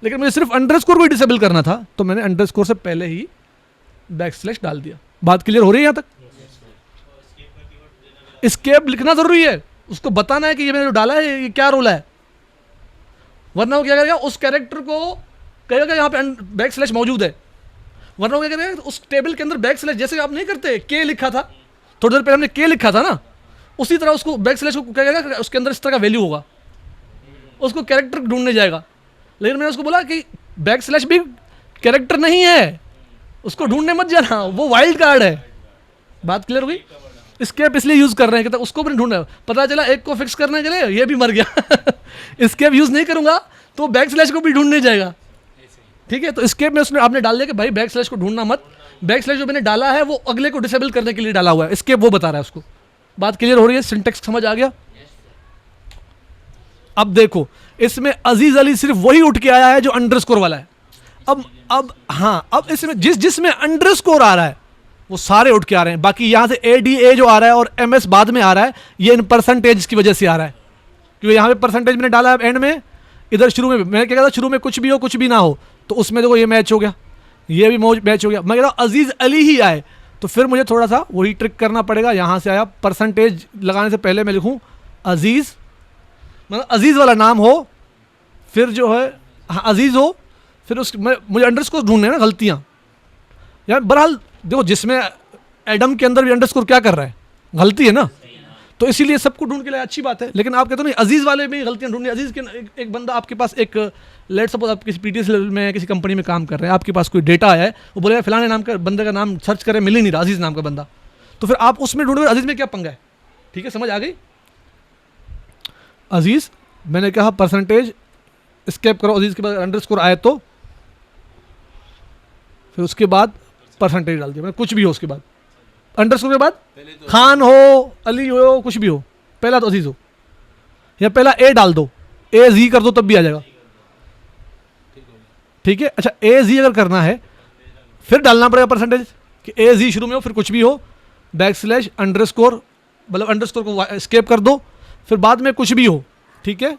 [SPEAKER 1] लेकिन मुझे सिर्फ अंडरस्कोर को ही डिसेबल करना था तो मैंने अंडरस्कोर से पहले ही बैक स्लैश डाल दिया। बात क्लियर हो रही है यहां तक? एस्केप लिखना जरूरी है, उसको बताना है कि ये मैंने जो डाला है ये क्या रोल है, वरना वो क्या करेगा? उस कैरेक्टर को कहेगा कि यहाँ पे बैक स्लैश मौजूद है, वरना वो क्या करेगा? उस टेबल के अंदर बैक स्लैश, जैसे आप नहीं करते के लिखा था थोड़ी देर पहले हमने के लिखा था ना, उसी तरह उसको बैक स्लैश को क्या करेगा, उसके अंदर इस तरह का वैल्यू होगा, उसको कैरेक्टर ढूंढने जाएगा। लेकिन मैंने उसको बोला कि बैक स्लैश भी कैरेक्टर नहीं है, उसको ढूंढने मत जाना, वो वाइल्ड कार्ड है। बात क्लियर हो गई? स्केप इसलिए यूज कर रहे हैं कि तो उसको भी नहीं ढूंढना, पता चला एक को फिक्स करने के लिए ये भी मर गया स्केप यूज नहीं करूंगा तो बैक स्लैश को भी ढूंढने जाएगा। ठीक है, तो स्केप में उसने आपने डाल दिया कि भाई बैक स्लैश को ढूंढना मत, बैक स्लैश जो मैंने डाला है वो अगले को डिसेबल करने के लिए डाला हुआ है, स्केप वो बता रहा है उसको। बात क्लियर हो रही है? सिंटेक्स समझ आ गया? अब देखो इसमें अजीज अली सिर्फ वही उठ के आया है जो अंडरस्कोर वाला है। अब हाँ, अब इसमें जिसमें अंडरस्कोर आ रहा है वो सारे उठ के आ रहे हैं। बाकी यहां से ADA जो आ रहा है और MS बाद में आ रहा है, ये इन परसेंटेज की वजह से आ रहा है, क्योंकि यहाँ पे परसेंटेज मैंने डाला है एंड में, इधर शुरू में मैंने क्या कहा था, शुरू में कुछ भी हो कुछ भी ना हो, तो उसमें देखो ये मैच हो गया, ये भी मैच हो गया। मैं कह रहा हूँ अजीज अली ही आए तो फिर मुझे थोड़ा सा वही ट्रिक करना पड़ेगा। यहाँ से आया, परसेंटेज लगाने से पहले मैं लिखूँ अजीज, मतलब अजीज़ वाला नाम हो, फिर जो है हाँ अजीज़ हो, फिर उस मुझे अंडरस्कोर ढूंढने ना गलतियाँ यार। बहरहाल देखो जिसमें एडम के अंदर भी अंडरस्कोर क्या कर रहा है, गलती है ना, तो इसीलिए सबको ढूंढ के लिए अच्छी बात है। लेकिन आप कहते हो नहीं अजीज़ वाले में गलतियाँ ढूंढनी। अजीज़ के एक बंदा आपके पास, एक लेट सपोज आप किसी PTS लेवल में किसी कंपनी में काम कर रहे हैं, आपके पास कोई डेटा है, वो बोलेगा फलाने नाम का बंदे का नाम सर्च करें, मिल ही नहीं रहा अजीज़ नाम का बंदा, तो फिर आप उसमें ढूंढोगे अजीज़ में क्या पंगा है। ठीक है, समझ आ गई? अजीज़ मैंने कहा परसेंटेज स्केप करो, अजीज़ के बाद अंडरस्कोर आए तो फिर उसके बाद परसेंटेज डाल दिया मैंने, कुछ भी हो उसके बाद अंडरस्कोर के बाद खान हो, अली हो, कुछ भी हो, पहला तो अजीज़ हो, या पहला A डाल दो, AZ कर दो तब भी आ जाएगा। ठीक है, अच्छा AZ अगर करना है फिर डालना पड़ेगा परसेंटेज कि AZ शुरू में हो, फिर कुछ भी हो, बैक स्लैश अंडरस्कोर, मतलब अंडरस्कोर को स्केप कर दो, फिर बाद में कुछ भी हो। ठीक है,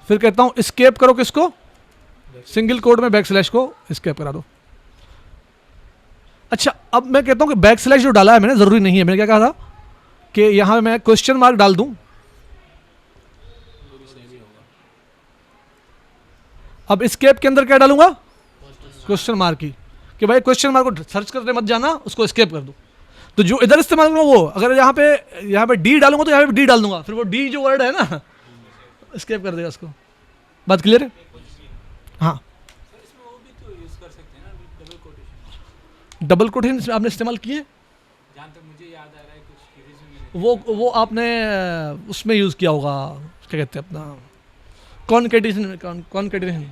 [SPEAKER 1] फिर कहता हूं स्केप करो किसको, सिंगल कोड में बैक स्लैश को स्केप करा दो। अच्छा अब मैं कहता हूं कि बैक स्लैश जो डाला है मैंने जरूरी नहीं है, मैंने क्या कहा था कि यहां मैं क्वेश्चन मार्क डाल दूं। अब स्केप के अंदर क्या डालूंगा, क्वेश्चन मार्क की, कि भाई क्वेश्चन मार्क को सर्च करने मत जाना, उसको स्केप कर दो। तो जो इधर इस्तेमाल करूंगा वो, अगर यहाँ पे D डालूंगा तो यहाँ पे D डाल दूंगा, फिर वो D जो वर्ड है ना स्केप कर देगा उसको। बात क्लियर है? हाँ,
[SPEAKER 2] इसमें वो भी तो यूज़ कर सकते हैं ना, डबल कोटेशन।
[SPEAKER 1] डबल कोटेशन आपने इस्तेमाल किए,
[SPEAKER 2] जहाँ तक मुझे याद आ रहा है कुछ सीरीज में मैंने
[SPEAKER 1] वो आपने उसमें यूज़ किया होगा, क्या कहते हैं अपना कॉन्केटिनेशन,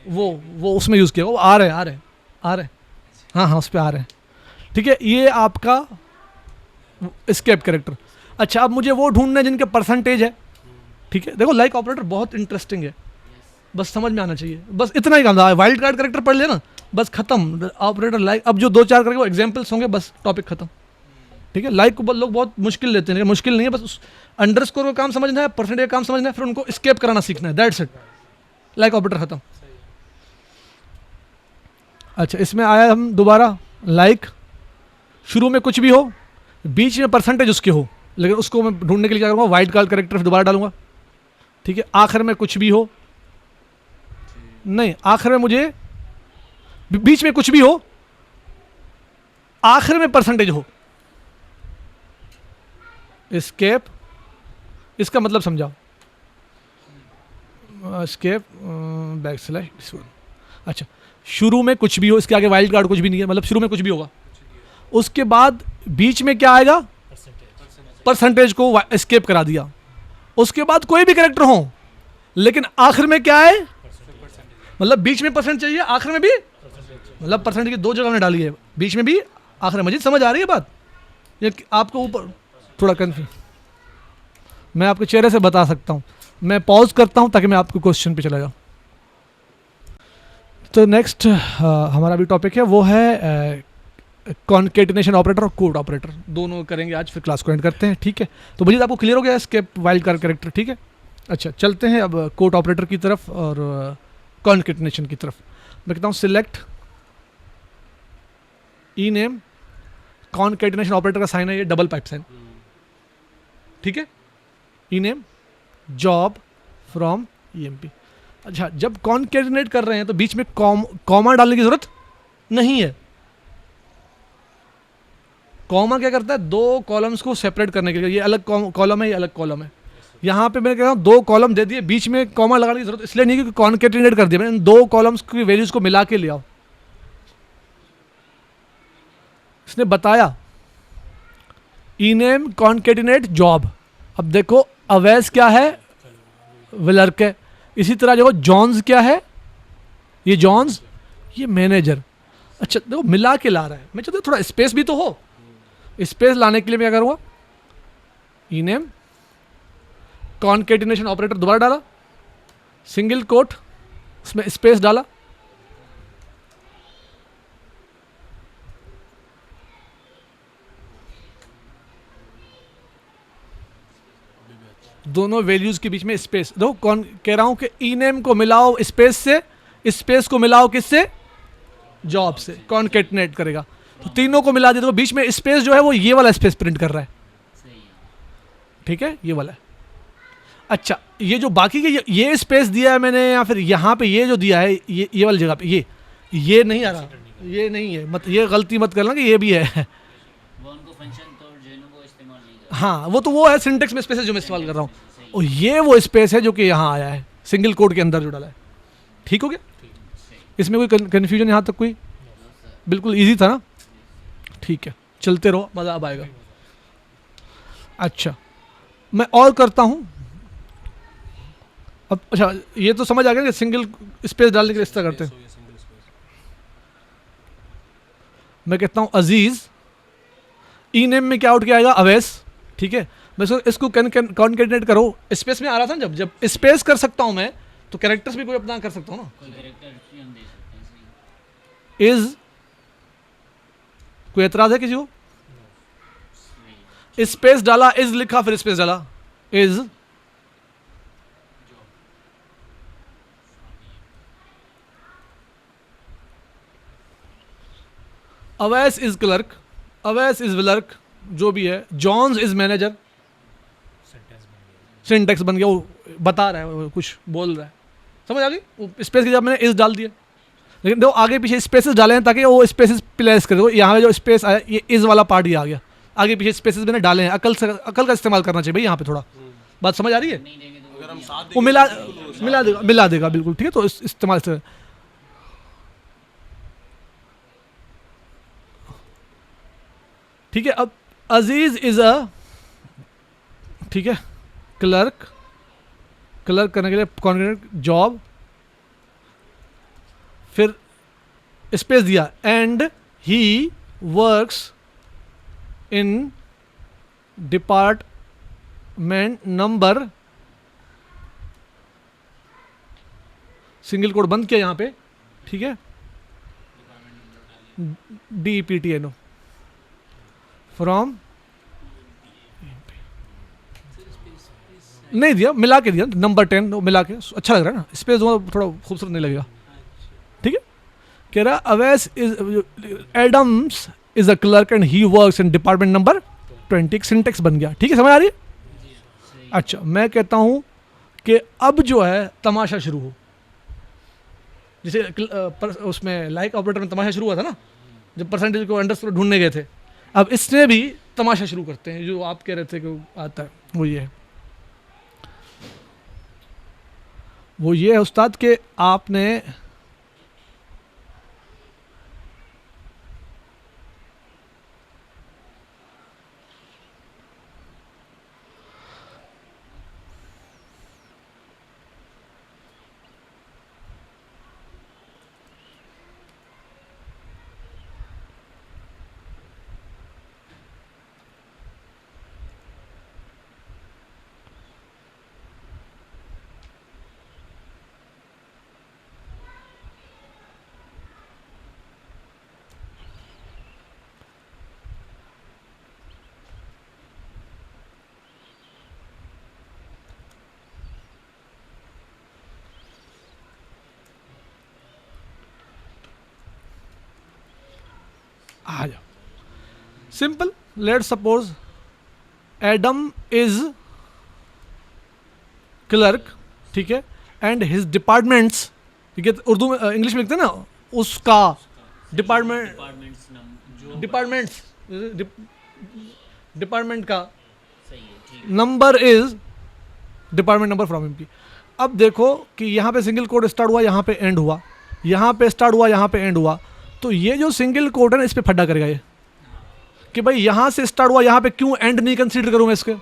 [SPEAKER 1] वो उसमें यूज़ किया होगा, वो आ रहे हैं हाँ उस पर आ रहे हैं। ठीक है, ये आपका स्केप कैरेक्टर। अच्छा अब मुझे वो ढूंढना है जिनके परसेंटेज है। ठीक है, देखो लाइक ऑपरेटर बहुत इंटरेस्टिंग है, बस समझ में आना चाहिए, बस इतना ही काम था। वाइल्ड कार्ड कैरेक्टर पढ़ लेना, बस खत्म ऑपरेटर लाइक। अब जो 2-4 करके वो एग्जांपल्स होंगे, बस टॉपिक खत्म। ठीक है, लाइक को लोग बहुत मुश्किल लेते हैं, मुश्किल नहीं है, बस अंडरस्कोर का काम समझना है, परसेंटेज का काम समझना है, फिर उनको स्केप कराना सीखना है, दैट्स इट। लाइक ऑपरेटर खत्म। अच्छा इसमें आया हम दोबारा लाइक, शुरू में कुछ भी हो, बीच में परसेंटेज उसके हो, लेकिन उसको मैं ढूंढने के लिए क्या करूँगा, वाइल्ड कार्ड कैरेक्टर दोबारा डालूंगा। ठीक है, आखिर में कुछ भी हो, नहीं आखिर में मुझे, बीच में कुछ भी हो, आखिर में परसेंटेज हो, स्केप, इसका मतलब समझाओ, स्केप बैक स्लैश। अच्छा शुरू में कुछ भी हो, इसके आगे वाइल्ड कार्ड कुछ भी नहीं है, मतलब शुरू में कुछ भी होगा, उसके बाद बीच में क्या आएगा, परसेंटेज को स्केप करा दिया, उसके बाद कोई भी कैरेक्टर हो, लेकिन आखिर में क्या है, मतलब बीच में परसेंट चाहिए, आखिर में भी, मतलब परसेंट की 2 जगह में डाली है, बीच में भी आखिर में। मजीद समझ आ रही है बात? ये आपको ऊपर थोड़ा कंफ्यूज, मैं आपके चेहरे से बता सकता हूँ। मैं पॉज करता हूँ ताकि मैं आपके क्वेश्चन पे चला जाऊँ। तो नेक्स्ट हमारा भी टॉपिक है वो है कॉन्केटिनेशन ऑपरेटर और कोड ऑपरेटर, दोनों करेंगे आज, फिर क्लास को एंड करते हैं। ठीक है, तो मजीद आपको क्लियर हो गया स्केप वाइल्ड कार्ड कैरेक्टर। ठीक है, अच्छा चलते हैं अब कोड ऑपरेटर की तरफ और कॉन्केटिनेशन की तरफ। मैं कहता हूँ सिलेक्ट ई नेम, कॉन्केटिनेशन ऑपरेटर का साइन है ये डबल पाइप साइन। ठीक है, ई नेम जॉब फ्रॉम EMP। अच्छा जब कॉन्केटिनेट कर रहे हैं तो बीच में कॉमा डालने की जरूरत नहीं है। कॉमा क्या करता है, दो कॉलम्स को सेपरेट करने के लिए, ये अलग कॉलम है, ये अलग कॉलम है। यहाँ पे मैं कह रहा हूँ दो कॉलम दे दिए, बीच में कॉमा लगाने की जरूरत इसलिए नहीं क्योंकि कॉन्केटिनेट कर दिया मैंने, दो कॉलम्स की वैल्यूज को मिला के ले आओ। इसने बताया इनेम कॉन्केटिनेट जॉब। अब देखो अवैस क्या है, विलर्क है। इसी तरह देखो जॉन्स क्या है, ये जॉन्स, ये मैनेजर। अच्छा देखो मिला के ला रहा है, मैं चाहता हूँ थोड़ा स्पेस भी तो हो। स्पेस लाने के लिए मैं क्या करूँगा, इनेम कॉन्केटिनेशन ऑपरेटर दोबारा डाला, सिंगल कोट, उसमें स्पेस डाला, दोनों वैल्यूज के बीच में स्पेस दो। कौन कह रहा हूं कि इनेम को मिलाओ स्पेस से, स्पेस को मिलाओ किससे, जॉब से, कॉन्केटिनेट करेगा। तो तीनों को मिला दे तो बीच में स्पेस जो है वो ये वाला स्पेस प्रिंट कर रहा है,
[SPEAKER 3] सही है।
[SPEAKER 1] ठीक है, ये वाला है। अच्छा ये जो बाकी के ये स्पेस दिया है मैंने, या फिर यहाँ पे ये जो दिया है ये वाली जगह पे ये नहीं आ रहा, ये नहीं है, मत ये गलती मत करना कि ये भी है।
[SPEAKER 3] वो उनको फंक्शन तो जेनों को इस्तेमाल नहीं करते।
[SPEAKER 1] हाँ वो है सिंटेक्स में स्पेस जो मैं इस्तेमाल कर रहा हूँ, और ये वो स्पेस है जो कि यहाँ आया है सिंगल कोड के अंदर जो डाला है। ठीक हो गया, इसमें कोई कन्फ्यूजन यहाँ तक कोई, बिल्कुल इजी था ना। ठीक है, चलते रहो, मज़ा अब आएगा। अच्छा मैं और करता हूँ अब। अच्छा ये तो समझ आ गया कि सिंगल स्पेस डालने के लिए इस तरह करते हैं।
[SPEAKER 4] Single space.
[SPEAKER 1] मैं कहता हूँ अजीज़, ई नेम में क्या आउट क्या आएगा, अवैस। ठीक है, मैं इसको कॉन्केटिनेट करो, स्पेस में आ रहा था ना, जब स्पेस कर सकता हूँ मैं तो कैरेक्टर्स भी कोई अपना कर सकता हूँ ना।
[SPEAKER 3] कोई कैरेक्टर भी हम दे सकते हैं, सही
[SPEAKER 1] इज, कोई एतराज है किसी को?
[SPEAKER 3] सही।
[SPEAKER 1] स्पेस डाला, इज लिखा, फिर स्पेस डाला, is Awais is clerk, Awais is clerk, जो भी है। जॉन्स इज मैनेजर,
[SPEAKER 5] सेंटेंस बन गया।
[SPEAKER 1] सिंटेक्स बन गया, वो बता रहा है, वो कुछ बोल रहा है, समझ आ गई। वो स्पेस की जगह मैंने इज डाल दिया, लेकिन देखो आगे पीछे स्पेसेस डाले हैं ताकि वो स्पेसेस प्लेस कर दो। यहाँ पे जो स्पेस आया ये इज वाला पार्ट ये आ गया, आगे पीछे स्पेसेस मैंने डाले हैं। अकल का इस्तेमाल करना चाहिए भाई यहाँ पे थोड़ा। बात समझ आ रही है?
[SPEAKER 3] नहीं देंगे तो
[SPEAKER 4] अगर हम साथ
[SPEAKER 1] वो मिला देगा बिल्कुल। ठीक है, तो इस्तेमाल से ठीक है। अब अजीज इज अ, ठीक है, क्लर्क, क्लर्क करने के लिए कॉन्केटिनेट जॉब, फिर स्पेस दिया, and he works in department number, single code बंद किया यहाँ पे। ठीक है, DPTNO फ्रॉम, नहीं दिया, मिला के दिया, नंबर 10 मिला के, अच्छा लग रहा है ना, स्पेस दूंगा थोड़ा खूबसूरत नहीं लगेगा। ठीक है, कह रहा अवैस is, Adams is a clerk and he works in department number 20। Syntax बन गया। ठीक है, समझ आ रही है? अच्छा मैं कहता हूँ कि अब जो है तमाशा शुरू हो, जैसे उसमें लाइक ऑपरेटर में तमाशा शुरू हुआ था ना, जब परसेंटेज को अंडरस्कोर ढूंढने गए थे। अब इसमें भी तमाशा शुरू करते हैं, जो आप कह रहे थे कि आता है, वो ये है, वो ये है उस्ताद के आपने आ जाओ, simple. Let suppose Adam is clerk, ठीक है, एंड हिज डिपार्टमेंट्स, ठीक है, उर्दू में इंग्लिश में लिखते हैं ना, उसका डिपार्टमेंट,
[SPEAKER 3] डिपार्टमेंट्स नाम जो
[SPEAKER 1] डिपार्टमेंट्स डिपार्टमेंट का
[SPEAKER 3] सही है, ठीक
[SPEAKER 1] number is department number from MP. अब देखो कि यहाँ पे सिंगल कोड स्टार्ट हुआ, यहाँ पे एंड हुआ, यहाँ पे स्टार्ट हुआ, यहाँ पे एंड हुआ, तो ये जो सिंगल कोड है ना इस पे फड्डा करेगा ये कि भाई यहाँ से स्टार्ट हुआ, यहाँ पे क्यों एंड नहीं कंसीडर करूँ मैं इसके,
[SPEAKER 3] सही।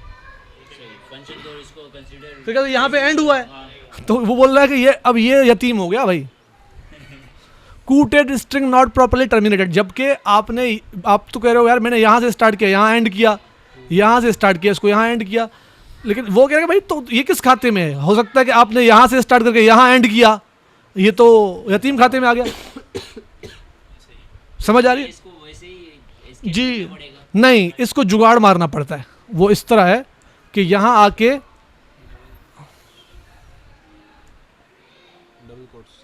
[SPEAKER 3] फंक्शन को इसको कंसीडर,
[SPEAKER 1] तो कहते यहाँ पे एंड हुआ है,
[SPEAKER 3] हाँ,
[SPEAKER 1] तो वो बोल रहा है कि ये अब ये यतीम हो गया भाई। कूटेड स्ट्रिंग नॉट प्रॉपर्ली टर्मिनेटेड, जबकि आपने, आप तो कह रहे हो यार मैंने यहाँ से स्टार्ट किया, यहाँ एंड किया, यहाँ से स्टार्ट किया, इसको यहाँ एंड किया, लेकिन वो कह रहे हैं भाई तो ये किस खाते में है, हो सकता है कि आपने यहाँ से स्टार्ट करके यहाँ एंड किया, ये तो यतीम खाते में आ गया। समझ आ रही है?
[SPEAKER 3] इसको वैसे ही इसके
[SPEAKER 1] जी
[SPEAKER 3] लिखना पड़ेगा।
[SPEAKER 1] नहीं, इसको जुगाड़ मारना पड़ता है। वो इस तरह है कि यहाँ आके
[SPEAKER 4] डबल कोट्स।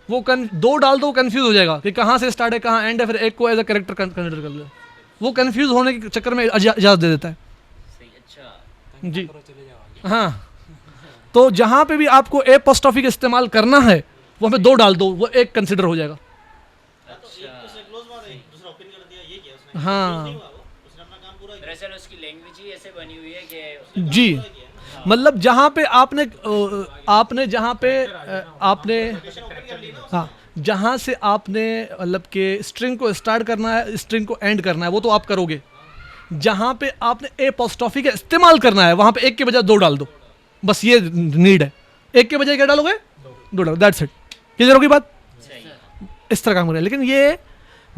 [SPEAKER 1] वो दो डाल दो, कंफ्यूज हो जाएगा कि कहाँ से स्टार्ट है कहाँ एंड है, फिर एक को एज अ कैरेक्टर कंसिडर कर ले, वो कंफ्यूज होने के चक्कर में इजाज़त दे देता है।
[SPEAKER 3] सही, अच्छा,
[SPEAKER 1] जी
[SPEAKER 2] करो चले जाओ आगे।
[SPEAKER 1] हाँ, तो जहाँ पे भी आपको एपोस्ट्रोफी का इस्तेमाल करना है वहाँ पे दो डाल दो, वो एक कंसिडर हो जाएगा। हाँ
[SPEAKER 3] दरअसल उसकी लैंग्वेज ही ऐसे बनी हुई है कि
[SPEAKER 1] जी, मतलब जहाँ पे आपने जहाँ पे आपने हाँ जहाँ से आपने मतलब कि स्ट्रिंग को स्टार्ट करना है, स्ट्रिंग को एंड करना है, वो तो आप करोगे। जहाँ पे आपने एपोस्ट्रोफी का इस्तेमाल करना है वहाँ पे एक के बजाय दो डाल दो, बस ये नीड है। एक के बजाय क्या डालोगे? दो डालो, दैट्स इट। क्लियर होगी बात?
[SPEAKER 3] सही,
[SPEAKER 1] इस तरह काम कर रहे हैं, लेकिन ये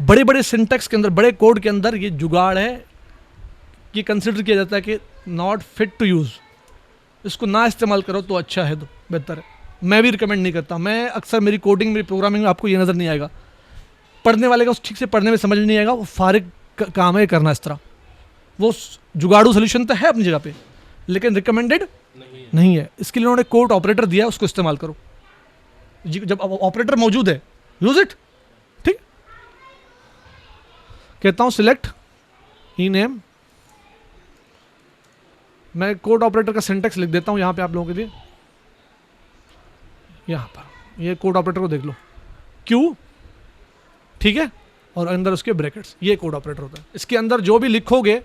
[SPEAKER 1] बड़े बड़े सिंटेक्स के अंदर, बड़े कोड के अंदर ये जुगाड़ है कि कंसिडर किया जाता है कि नॉट फिट टू यूज़, इसको ना इस्तेमाल करो तो अच्छा है, तो बेहतर है। मैं भी रिकमेंड नहीं करता। मैं अक्सर मेरी कोडिंग, मेरी प्रोग्रामिंग में आपको ये नज़र नहीं आएगा, पढ़ने वाले का उस ठीक से पढ़ने में समझ नहीं आएगा, वो फारिग काम है करना इस तरह। वो जुगाड़ू सोल्यूशन तो है अपनी जगह पे, लेकिन रिकमेंडेड नहीं है। इसके लिए उन्होंने कोड ऑपरेटर दिया है, उसको इस्तेमाल करो। जी, जब ऑपरेटर मौजूद है यूज इट। ठीक, कहता हूं सिलेक्ट ई नेम, मैं कोड ऑपरेटर का सिंटेक्स लिख देता हूं यहां पे आप लोगों के लिए। यहां पर ये कोड ऑपरेटर को देख लो, क्यू, ठीक है, और अंदर उसके ब्रैकेट्स, ये कोड ऑपरेटर होता है। इसके अंदर जो भी लिखोगे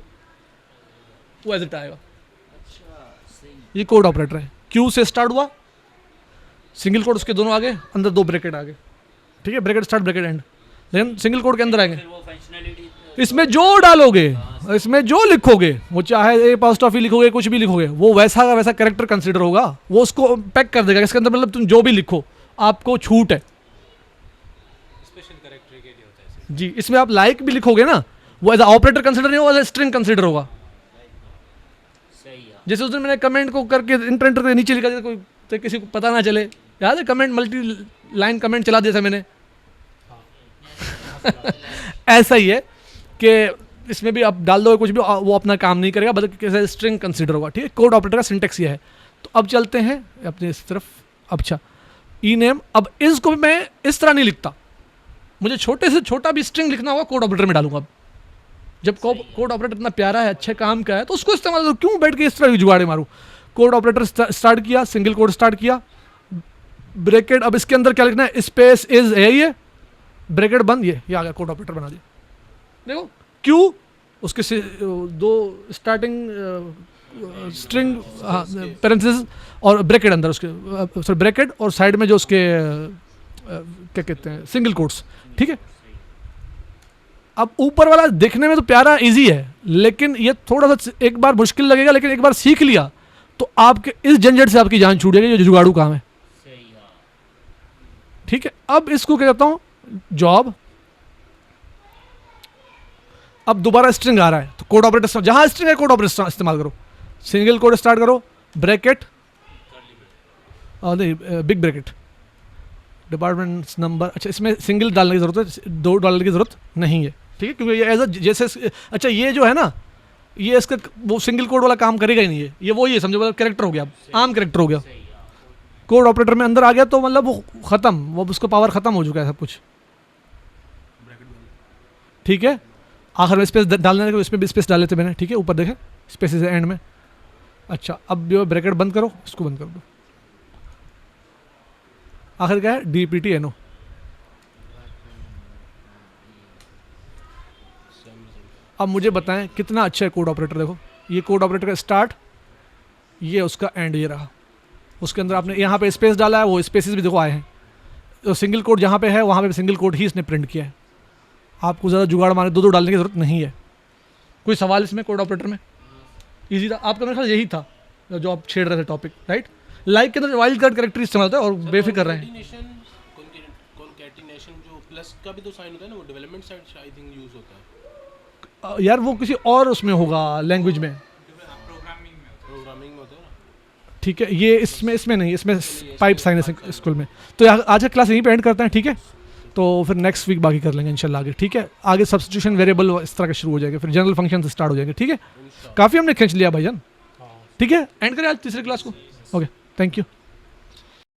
[SPEAKER 1] वो एज इट आएगा।
[SPEAKER 3] अच्छा, सही,
[SPEAKER 1] ये कोड ऑपरेटर है, क्यू से स्टार्ट हुआ, सिंगल कोड उसके दोनों आगे, अंदर दो ब्रैकेट आगे, ठीक है, ब्रैकेट स्टार्ट ब्रैकेट एंड, लेकिन सिंगल कोड के अंदर आएंगे।
[SPEAKER 3] फिर वो फंक्शनैलिटी
[SPEAKER 1] इसमें जो डालोगे, इसमें जो लिखोगे, वो चाहे एपोस्ट्रोफी लिखोगे, कुछ भी लिखोगे, वो वैसा का वैसा कैरेक्टर कंसीडर होगा, वो उसको पैक कर देगा। इसके अंदर मतलब तुम जो भी लिखो आपको छूट है।
[SPEAKER 2] स्पेशल कैरेक्टर के लिए होता है ऐसे।
[SPEAKER 1] जी, इसमें आप लाइक भी लिखोगे ना, वो एज ऑपरेटर कंसीडर नहीं होगा, एज स्ट्रिंग कंसीडर होगा।
[SPEAKER 3] सही है।
[SPEAKER 1] जैसे उस दिन मैंने कमेंट को करके इंटर के नीचे लिखा था, कोई तो किसी को पता ना चले, याद है कमेंट, मल्टी लाइन कमेंट चला दिया था मैंने। ऐसा ही है कि इसमें भी आप डाल दो कुछ भी, वो अपना काम नहीं करेगा, बल्कि कैसे स्ट्रिंग कंसीडर होगा। ठीक है, कोड ऑपरेटर का सिंटेक्स ये है। तो अब चलते हैं अपने इस तरफ। अच्छा, ई नेम, अब इसको भी मैं इस तरह नहीं लिखता, मुझे छोटे से छोटा भी स्ट्रिंग लिखना होगा कोड ऑपरेटर में डालूंगा। अब जब कोड ऑपरेटर इतना प्यारा है, अच्छे काम का है, तो उसको इस्तेमाल करूँ, क्यों बैठ के इस तरह जुगाड़े मारूँ। कोड ऑपरेटर स्टार्ट किया, सिंगल कोड स्टार्ट किया, ब्रैकेट, अब इसके अंदर क्या लिखना है, स्पेस इज है, ये ब्रैकेट बंद, ये आ गया, कोड ऑपरेटर बना दिया। देखो क्यू, उसके से दो स्टार्टिंग स्ट्रिंग पैरेंथेसिस और ब्रैकेट अंदर उसके, सॉरी ब्रैकेट और साइड में जो उसके क्या कहते हैं, सिंगल कोट्स। ठीक है, अब ऊपर वाला देखने में तो प्यारा इजी है, लेकिन ये थोड़ा सा एक बार मुश्किल लगेगा, लेकिन एक बार सीख लिया तो आपके इस झंझट से आपकी जान छूट जाएगी, जो जुगाड़ू काम है।
[SPEAKER 3] सही है।
[SPEAKER 1] ठीक है, अब इसको क्या कहता हूं, जॉब। अब दोबारा स्ट्रिंग आ रहा है, तो कोड ऑपरेटर, जहां स्ट्रिंग है कोड ऑपरेटर इस्तेमाल करो। सिंगल कोड स्टार्ट करो, ब्रैकेट, नहीं बिग ब्रैकेट, डिपार्टमेंट नंबर। अच्छा, इसमें सिंगल डालने की जरूरत है, दो डालने की जरूरत नहीं है। ठीक है, क्योंकि ये एज जैसे, अच्छा ये जो है ना, ये इसका वो सिंगल कोड वाला काम करेगा ही नहीं है, ये वो ही समझो, मतलब कैरेक्टर हो गया, आम कैरेक्टर हो गया।
[SPEAKER 3] सही है।
[SPEAKER 1] कोड ऑपरेटर में अंदर आ गया तो मतलब वो खत्म, वो उसको पावर खत्म हो चुका है सब कुछ। ठीक है, आखिर में स्पेस डालने के, इसमें भी स्पेस डाले थे मैंने। ठीक है, ऊपर देखें स्पेस है एंड में। अच्छा, अब जो ब्रैकेट बंद करो, इसको बंद कर दो। आखिर क्या है, DPT NO। अब मुझे बताएं कितना अच्छा है कोड ऑपरेटर। देखो ये कोड ऑपरेटर का स्टार्ट, ये उसका एंड, ये रहा। उसके अंदर आपने यहाँ पे स्पेस डाला है, वो स्पेसेस भी देखो आए हैं। तो सिंगल कोड जहाँ पे है वहाँ पे सिंगल कोड ही इसने प्रिंट किया है। आपको ज़्यादा जुगाड़ मारे दो डालने की ज़रूरत नहीं है। कोई सवाल इसमें कोड ऑपरेटर में? ईजी था आपका, मेरे ख्याल यही था जो आप छेड़ रहे थे टॉपिक, राइट? लाइक के अंदर वाइल्ड कार्ड कैरेक्टर इस्तेमाल होता है और बेफिक्र रहे हैं।
[SPEAKER 4] कॉन्कैटिनेशन जो प्लस का भी तो साइन होता है ना, वो development side I think use होता है।
[SPEAKER 1] यार वो किसी और उसमें होगा, लैंग्वेज में,
[SPEAKER 4] प्रोग्रामिंग में होता है ना।
[SPEAKER 1] ठीक है। ये इसमें नहीं, इसमें पाइप साइन है स्कूल में। तो आज का क्लास यहीं पे एंड करते हैं, ठीक है? तो फिर नेक्स्ट वीक बाकी कर लेंगे इंशाल्लाह आगे, ठीक है? आगे सब्स्टिट्यूशन वेरिएबल इस तरह के शुरू हो जाएंगे, फिर जनरल फंक्शन स्टार्ट हो जाएंगे, ठीक है? काफ़ी हमने खींच लिया भाईजान, ठीक है? एंड करें आज तीसरी क्लास को। Okay, thank you.